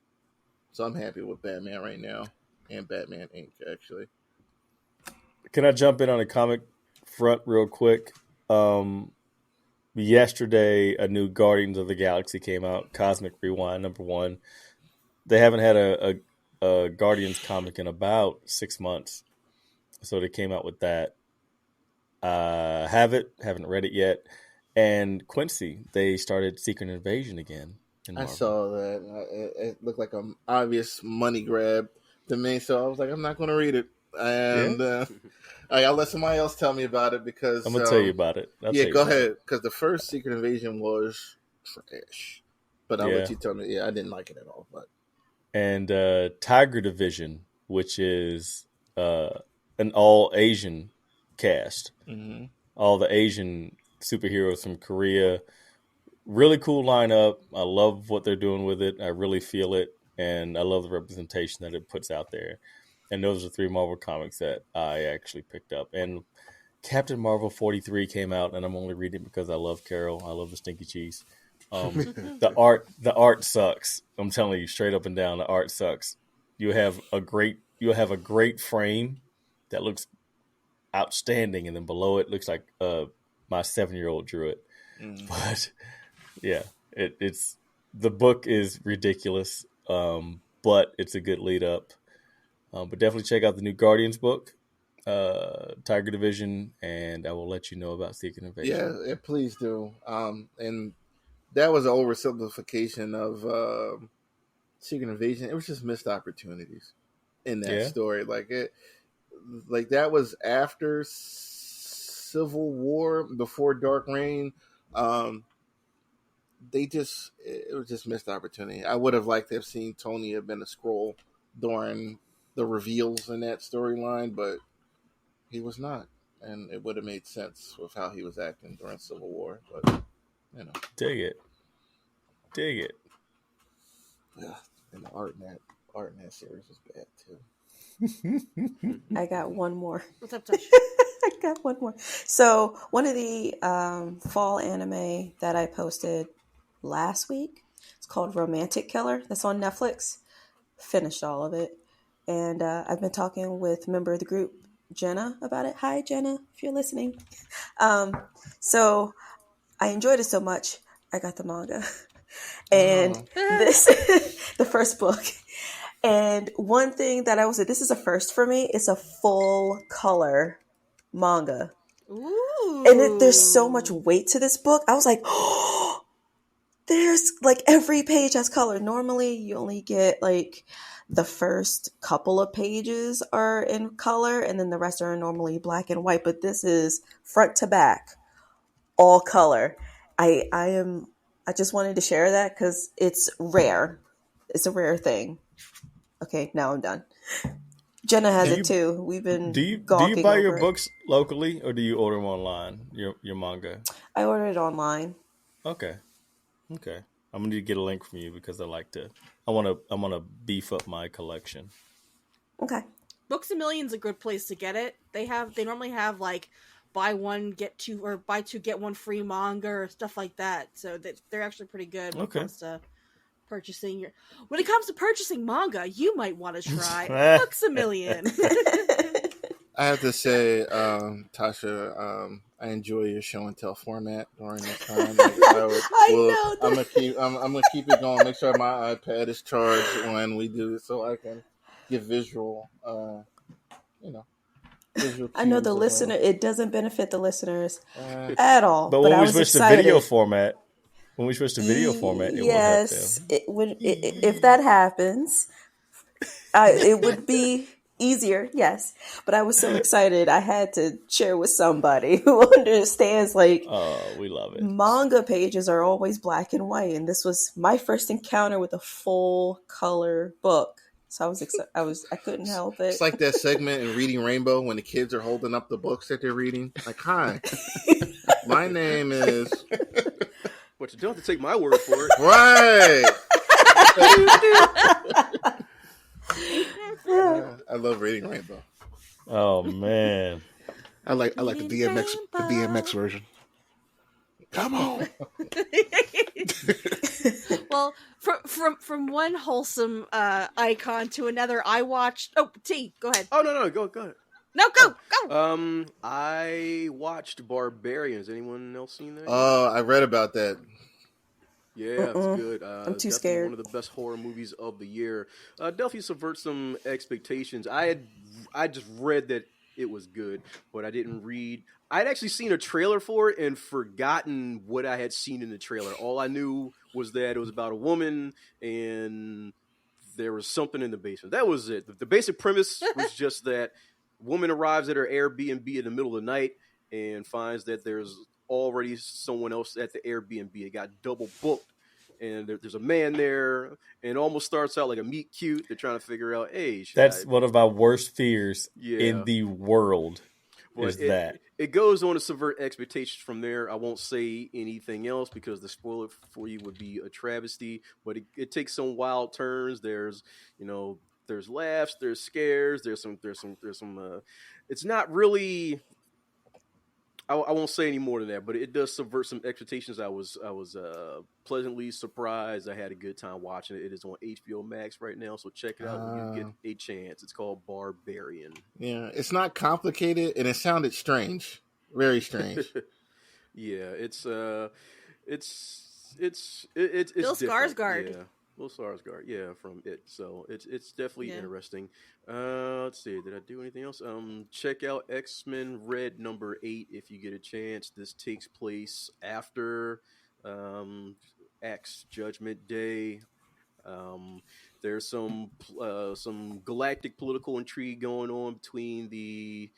So I'm happy with Batman right now, and Batman Inc. actually. Can I jump in on a comic front real quick? Yesterday, a new Guardians of the Galaxy came out, Cosmic Rewind #1. They haven't had a Guardians comic in about 6 months, so they came out with that. Haven't read it yet. And Quincy, they started Secret Invasion again. I saw that. It looked like an obvious money grab to me, so I was like, I'm not going to read it. And I'll let somebody else tell me about it, because I'm going to tell you about it. Go ahead, because the first Secret Invasion was trash. But I'll let you tell me. Yeah, I didn't like it at all. But And Tiger Division, which is an all-Asian cast. Mm-hmm. All the Asian superheroes from Korea. Really cool lineup. I love what they're doing with it. I really feel it. And I love the representation that it puts out there. And those are 3 Marvel comics that I actually picked up. And Captain Marvel 43 came out, and I'm only reading it because I love Carol. I love the stinky cheese. The art sucks. I'm telling you, straight up and down, the art sucks. You'll have a great frame that looks outstanding, and then below it looks like my 7-year-old drew it. But yeah, it's the book is ridiculous, but it's a good lead up. But definitely check out the new Guardians book, Tiger Division, and I will let you know about Secret Invasion. Yeah, please do. And that was an oversimplification of Secret Invasion. It was just missed opportunities in that story. Like that was after Civil War, before Dark Reign. It was just missed opportunity. I would have liked to have seen Tony have been a Skrull during the reveals in that storyline, but he was not, and it would have made sense with how he was acting during Civil War. But dig it. Yeah, and the art in that series was bad too. I got one more. What's up, Tash? I got one more. So one of the fall anime that I posted last week, it's called Romantic Killer. That's on Netflix. Finished all of it. And I've been talking with a member of the group, Jenna, about it. Hi, Jenna, if you're listening. So I enjoyed it so much, I got the manga. And this, the first book. And one thing that I will say, this is a first for me, it's a full color manga. Ooh. And there's so much weight to this book. I was like, oh, there's like every page has color. Normally you only get like the first couple of pages are in color and then the rest are normally black and white. But this is front to back, all color. I just wanted to share that because it's rare. It's a rare thing. Okay, now I'm done. Jenna has it too. We've been do you gawking buy over your it. books locally or do you order them online? Your manga. I ordered it online. Okay. I'm gonna need to get a link from you because I wanna beef up my collection. Okay. Books A Million's a good place to get it. They normally have like buy one get two or buy two get one free manga or stuff like that. So they're actually pretty good when it comes to purchasing when it comes to purchasing manga. You might want to try Books A Million. I have to say, Tasha, I enjoy your show and tell format during this time. Like, I'm gonna keep it going. Make sure my iPad is charged when we do it, so I can give visual. Visual I know the cues listener. well. It doesn't benefit the listeners at all. But But when I we was switch to excited. video format, it will help them. Yes, if that happens, it would be easier. Yes, but I was so excited. I had to share with somebody who understands. Like, we love it. Manga pages are always black and white, and this was my first encounter with a full color book. So I was excited. I couldn't help it. It's like that segment in Reading Rainbow when the kids are holding up the books that they're reading. Like, hi, my name is. But you don't have to take my word for it. Right. I love Reading Rainbow. Oh man, I like the DMX version. Come on. Well, from one wholesome icon to another, I watched. Oh, T, go ahead. Oh no, go ahead. No, go. I watched Barbarians. Anyone else seen that? Oh, I read about that. Yeah, it's good. I'm too definitely scared. One of the best horror movies of the year. Definitely subverts some expectations. I just read that it was good, but I didn't read. I'd actually seen a trailer for it and forgotten what I had seen in the trailer. All I knew was that it was about a woman and there was something in the basement. That was it. The basic premise was just that woman arrives at her Airbnb in the middle of the night and finds that there's already someone else at the Airbnb. It got double booked. And there's a man there, and it almost starts out like a meet cute. They're trying to figure out, hey, that's one of my worst fears Yeah. in the world. But it goes on to subvert expectations from there. I won't say anything else because the spoiler for you would be a travesty. But it takes some wild turns. There's laughs, there's scares, there's some. It's not really. I won't say any more than that, but it does subvert some expectations. I was pleasantly surprised. I had a good time watching it. It is on HBO Max right now, so check it out when you get a chance. It's called Barbarian. Yeah, it's not complicated, and it sounded strange, very strange. Yeah, it's Bill different. Skarsgård. Yeah. Bill Skarsgård, yeah, from it. So it's definitely interesting. Let's see, did I do anything else? Check out X-Men Red #8 if you get a chance. This takes place after X Judgment Day. There's some galactic political intrigue going on between the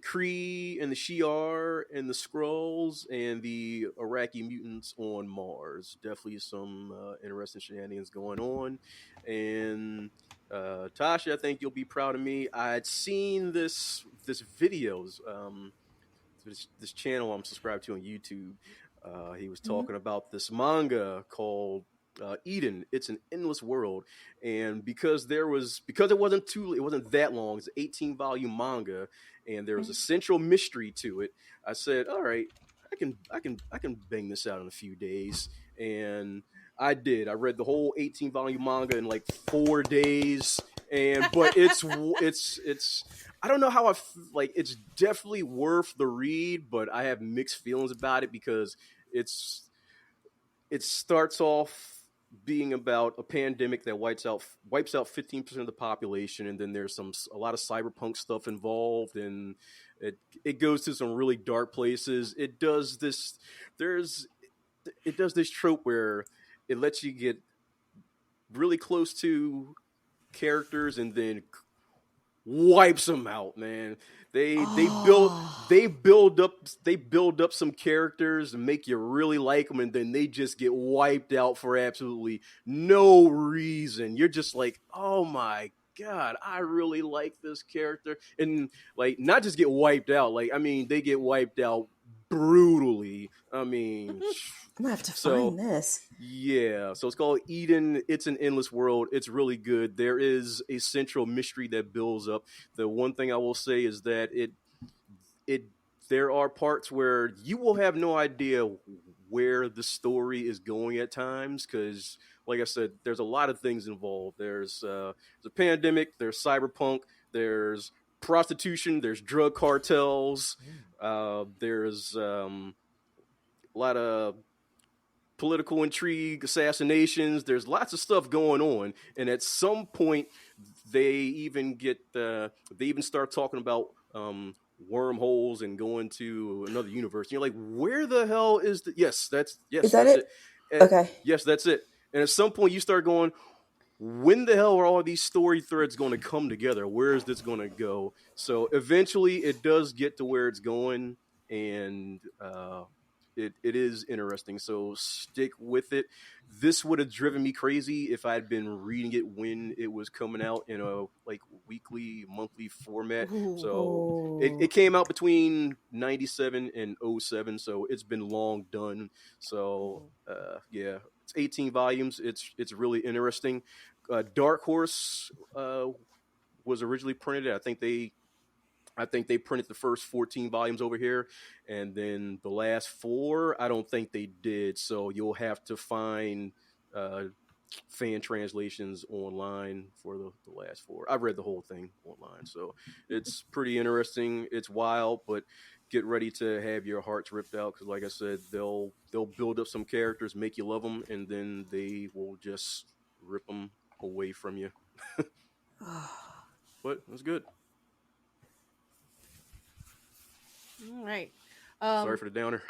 Kree and the Shi'ar and the Skrulls and the Iraqi mutants on Mars. Definitely some interesting shenanigans going on. And Tasha, I think you'll be proud of me. I'd seen this videos, this channel I'm subscribed to on YouTube. He was talking about this manga called Eden, It's an Endless World, and because it wasn't that long. It's an 18-volume manga, and there was a central mystery to it. I said, all right, I can bang this out in a few days, and I did. I read the whole 18-volume manga in like 4 days, and but it's I don't know how like it's definitely worth the read, but I have mixed feelings about it because it's it starts off being about a pandemic that wipes out 15% of the population, and then there's a lot of cyberpunk stuff involved, and it goes to some really dark places. There's it does this trope where it lets you get really close to characters and then wipes them out, man. They build up some characters and make you really like them, and then they just get wiped out for absolutely no reason. You're just like, oh my god, I really like this character, and like not just get wiped out. Like I mean, they get wiped out brutally. I mean, I'm gonna have to so find this. yeah, so it's called Eden. It's an Endless World. It's really good. There is a central mystery that builds up. The one thing I will say is that it there are parts where you will have no idea where the story is going at times because, like I said, there's a lot of things involved. There's a pandemic. There's cyberpunk. There's prostitution. There's drug cartels. There's a lot of political intrigue, assassinations. There's lots of stuff going on, and at some point, they even start talking about wormholes and going to another universe. And you're like, where the hell is the? Yes, that's Is that that's it? And- Okay. Yes, that's it. And at some point, you start going, when the hell are all these story threads going to come together? Where is this going to go? So eventually, it does get to where it's going, and it is interesting. So stick with it. This would have driven me crazy if I had been reading it when it was coming out in a like weekly, monthly format. So it came out between 97 and 07, so it's been long done. So yeah, it's 18 volumes. It's really interesting. Dark Horse was originally printed. I think they printed the first 14 volumes over here, and then the last 4, I don't think they did. So you'll have to find fan translations online for the last 4. I've read the whole thing online, so it's pretty interesting. It's wild, but get ready to have your hearts ripped out because, like I said, they'll build up some characters, make you love them, and then they will just rip them away from you. But it was good. All right. Sorry for the downer.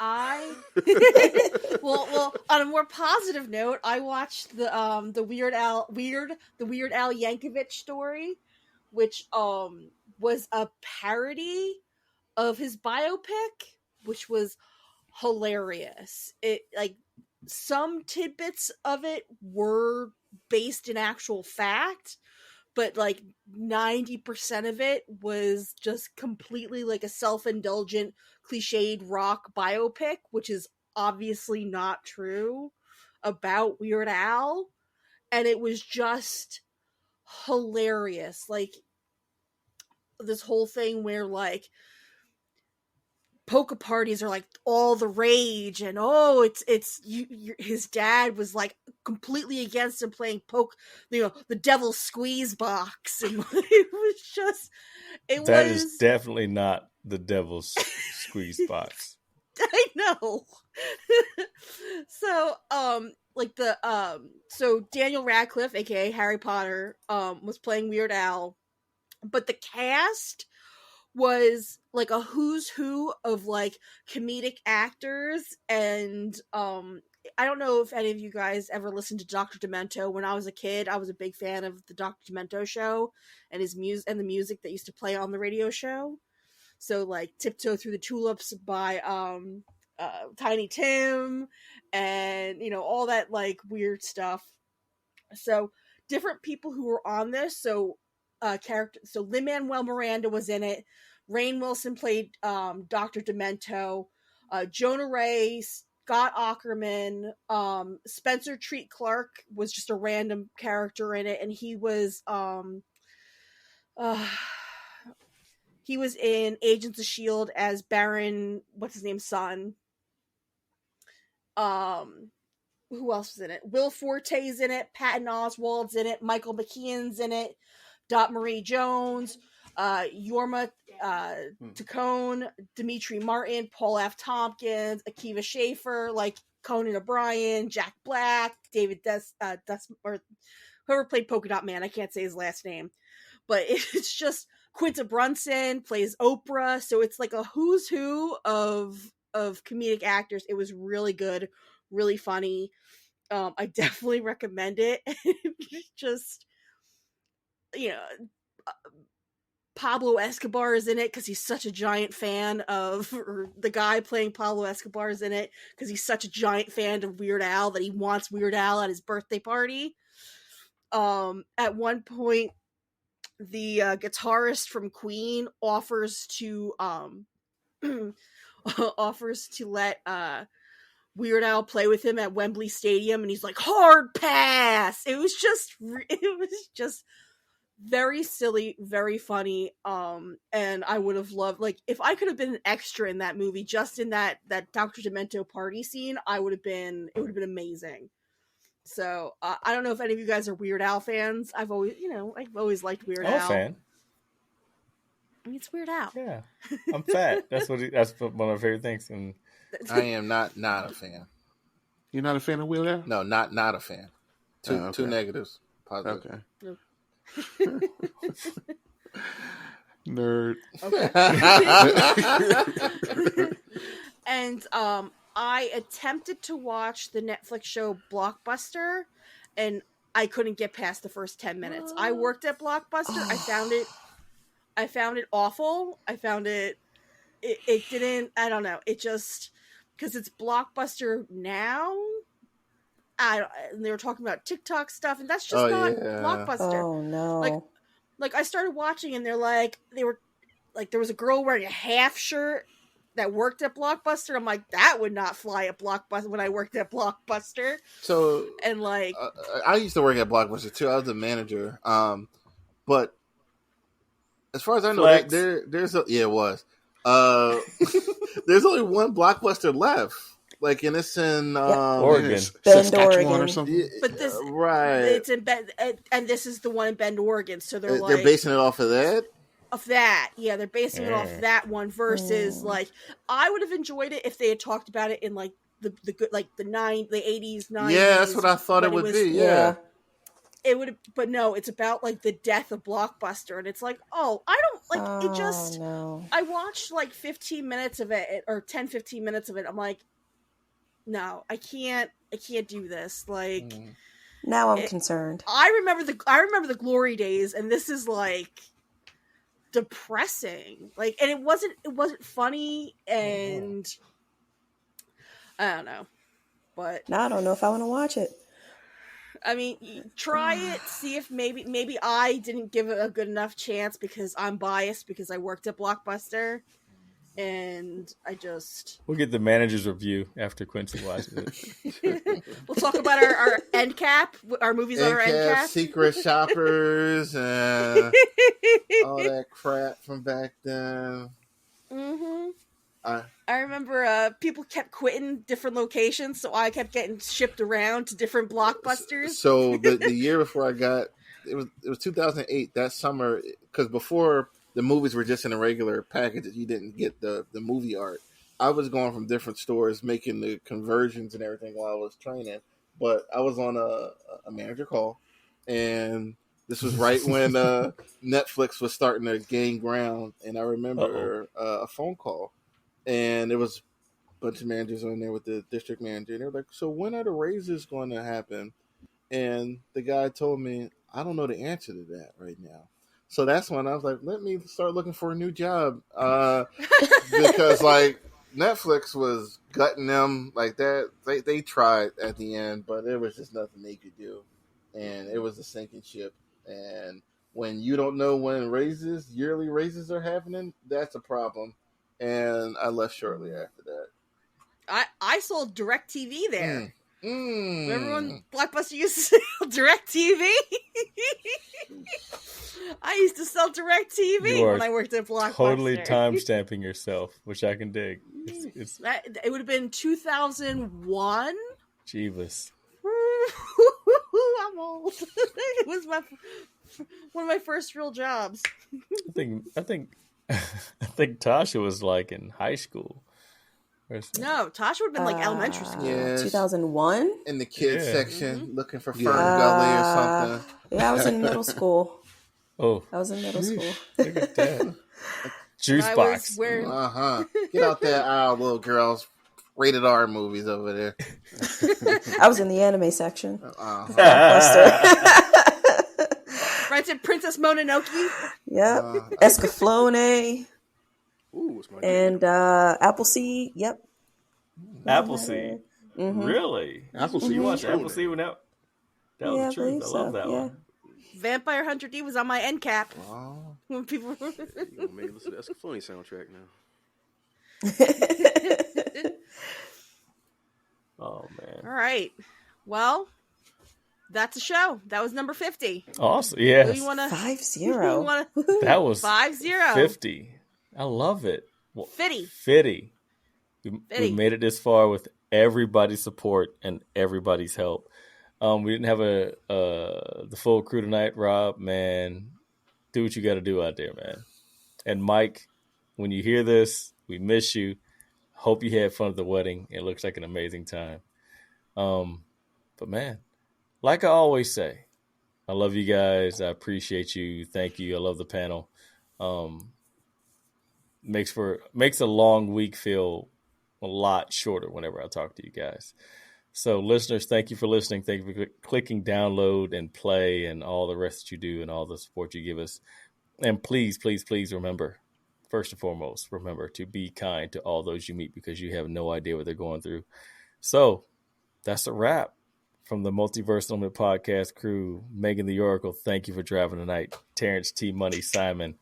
Well, on a more positive note, I watched the Weird Al Yankovic story, which was a parody of his biopic, which was hilarious. It like some tidbits of it were based in actual fact, but like 90% of it was just completely like a self-indulgent, cliched rock biopic, which is obviously not true about Weird Al. And it was just hilarious. Like this whole thing where like polka parties are like all the rage, and his dad was like completely against him playing the Devil's Squeeze box, and That is definitely not the Devil's Squeeze box. I know. So so Daniel Radcliffe, aka Harry Potter, was playing Weird Al, but the cast was like a who's who of like comedic actors, and I don't know if any of you guys ever listened to Dr. Demento. When I was a kid, I was a big fan of the Dr. Demento show and his music and the music that used to play on the radio show. So like Tiptoe Through the Tulips by Tiny Tim, and all that like weird stuff. So different people who were on this. So so Lin-Manuel Miranda was in it. Rainn Wilson played Dr. Demento. Jonah Ray Scott Ackerman. Spencer Treat Clark was just a random character in it, and he was in Agents of S.H.I.E.L.D. as Baron, what's his name, son. Who else was in it? Will Forte's in it. Patton Oswalt's in it. Michael McKean's in it. Dot Marie Jones. Yorma Tacone. Dimitri Martin. Paul F. Tompkins. Akiva Schaffer. Like Conan O'Brien. Jack Black. David or whoever played Polka Dot Man. I can't say his last name. But it's just Quinta Brunson plays Oprah. So it's like a who's who of comedic actors. It was really good. Really funny. I definitely recommend it. Just, Pablo Escobar is in it because he's such a giant fan of, or the guy playing Pablo Escobar is in it because he's such a giant fan of Weird Al that he wants Weird Al at his birthday party. At one point, the guitarist from Queen offers to let Weird Al play with him at Wembley Stadium, and he's like, hard pass. It was just very silly, very funny. And I would have loved, like, if I could have been an extra in that movie, just in that Dr. Demento party scene, it would have been amazing. So I don't know if any of you guys are Weird Al fans. I've always liked Weird Al. Fan. I mean, it's Weird Al. Yeah, I'm fat. That's one of my favorite things. And I am not a fan. You're not a fan of Will Al? No, not a fan. Two okay. negatives. Positive. Okay. Nerd. Okay. And I attempted to watch the Netflix show Blockbuster, and I couldn't get past the first 10 minutes. I worked at Blockbuster. I found it awful. I found it didn't, I don't know. It just, because it's Blockbuster now. And they were talking about TikTok stuff, and that's just not Blockbuster. Oh no. Like I started watching, and there was a girl wearing a half shirt that worked at Blockbuster. I'm like, that would not fly at Blockbuster when I worked at Blockbuster. So, and like, I used to work at Blockbuster too. I was the manager. But as far as I know, it was. There's only one Blockbuster left. Like, and it's in Oregon, Bend, Oregon, or something. But this, right? It's in Bend, and this is the one in Bend, Oregon. So they're basing it off of that. Of that, yeah, they're basing it off that one versus like I would have enjoyed it if they had talked about it in like the good, like the 80s, 90s. Yeah, that's what I thought it would be. Yeah. It would, but no, it's about like the death of Blockbuster, and it's like, oh, I don't like it. Just no. I watched like 15 minutes of it, or 10-15 minutes of it. I'm like, no, I can't do this. Like, now I'm concerned. I remember the glory days, and this is like depressing. Like, and it wasn't funny, and I don't know, but now I don't know if I want to watch it. I mean, try it, see if maybe I didn't give it a good enough chance because I'm biased because I worked at Blockbuster, and we'll get the manager's review after Quincy watches it. We'll talk about our end cap, our movies on our end cap, Secret Shoppers, and all that crap from back then. Mm-hmm. I remember people kept quitting different locations, so I kept getting shipped around to different Blockbusters. So the year before I got it was 2008. That summer, because before the movies were just in a regular package, you didn't get the movie art. I was going from different stores making the conversions and everything while I was training. But I was on a manager call, and this was right when Netflix was starting to gain ground. And I remember a phone call. And there was a bunch of managers on there with the district manager. And they were like, so when are the raises going to happen? And the guy told me, I don't know the answer to that right now. So that's when I was like, let me start looking for a new job. Because, like, Netflix was gutting them like that. They tried at the end, but there was just nothing they could do. And it was a sinking ship. And when you don't know when yearly raises are happening, that's a problem. And I left shortly after that. I sold DirecTV there. Remember when Mm. Blockbuster used to sell DirecTV? I used to sell You DirecTV are when I worked at Blockbuster. totally time stamping yourself, which I can dig. It's It would have been 2001. Jeebus. I'm old. It was one of my first real jobs. I think Tasha was like in high school. No, Tasha would have been like elementary school. Yes. 2001. In the kids Yeah. section, looking for Yeah. Fern Gully or something. Yeah, I was in middle school. Oh, I was in middle school. look at that. Juice I box. was wearing. Get out there, little girls. Rated R movies over there. I was in the anime section. Rented Princess Mononoke. Yep. Escaflowne Ooh, what's my and Appleseed. Yep. Appleseed. Mm-hmm. Really? Appleseed. You watched Mhm. Appleseed when that was Yeah, the I truth. believe I so. love that Yeah. one. Vampire Hunter D was on my end cap. Oh. When people You gonna make me listen to Escaflowne soundtrack now. Oh man. All right. Well, that's a show. That was number 50. Awesome. Who Yes. you wanna 5-0. That was 5-0. 50. I love it. Well, 50. 50. We 50. made it this far with everybody's support and everybody's help. We didn't have the full crew tonight. Rob, man, do what you got to do out there, man. And Mike, when you hear this, we miss you. Hope you had fun at the wedding. It looks like an amazing time. But man, like I always say, I love you guys. I appreciate you. Thank you. I love the panel. Makes a long week feel a lot shorter whenever I talk to you guys. So listeners, thank you for listening. Thank you for clicking download and play and all the rest that you do and all the support you give us. And please, please, please remember, first and foremost, remember to be kind to all those you meet because you have no idea what they're going through. So that's a wrap from the Multiverse Unlimited podcast crew. Meghan the Oracle, thank you for driving tonight. Terrence T. Money, Simon,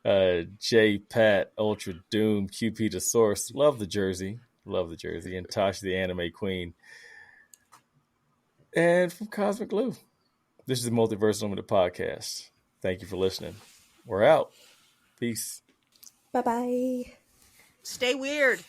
J. Pat, Ultra Doom, QP the Source. Love the jersey. And Tash the Anime Queen. And from Cosmic Lou. This is the Multiverse Unlimited podcast. Thank you for listening. We're out. Peace. Bye-bye. Stay weird.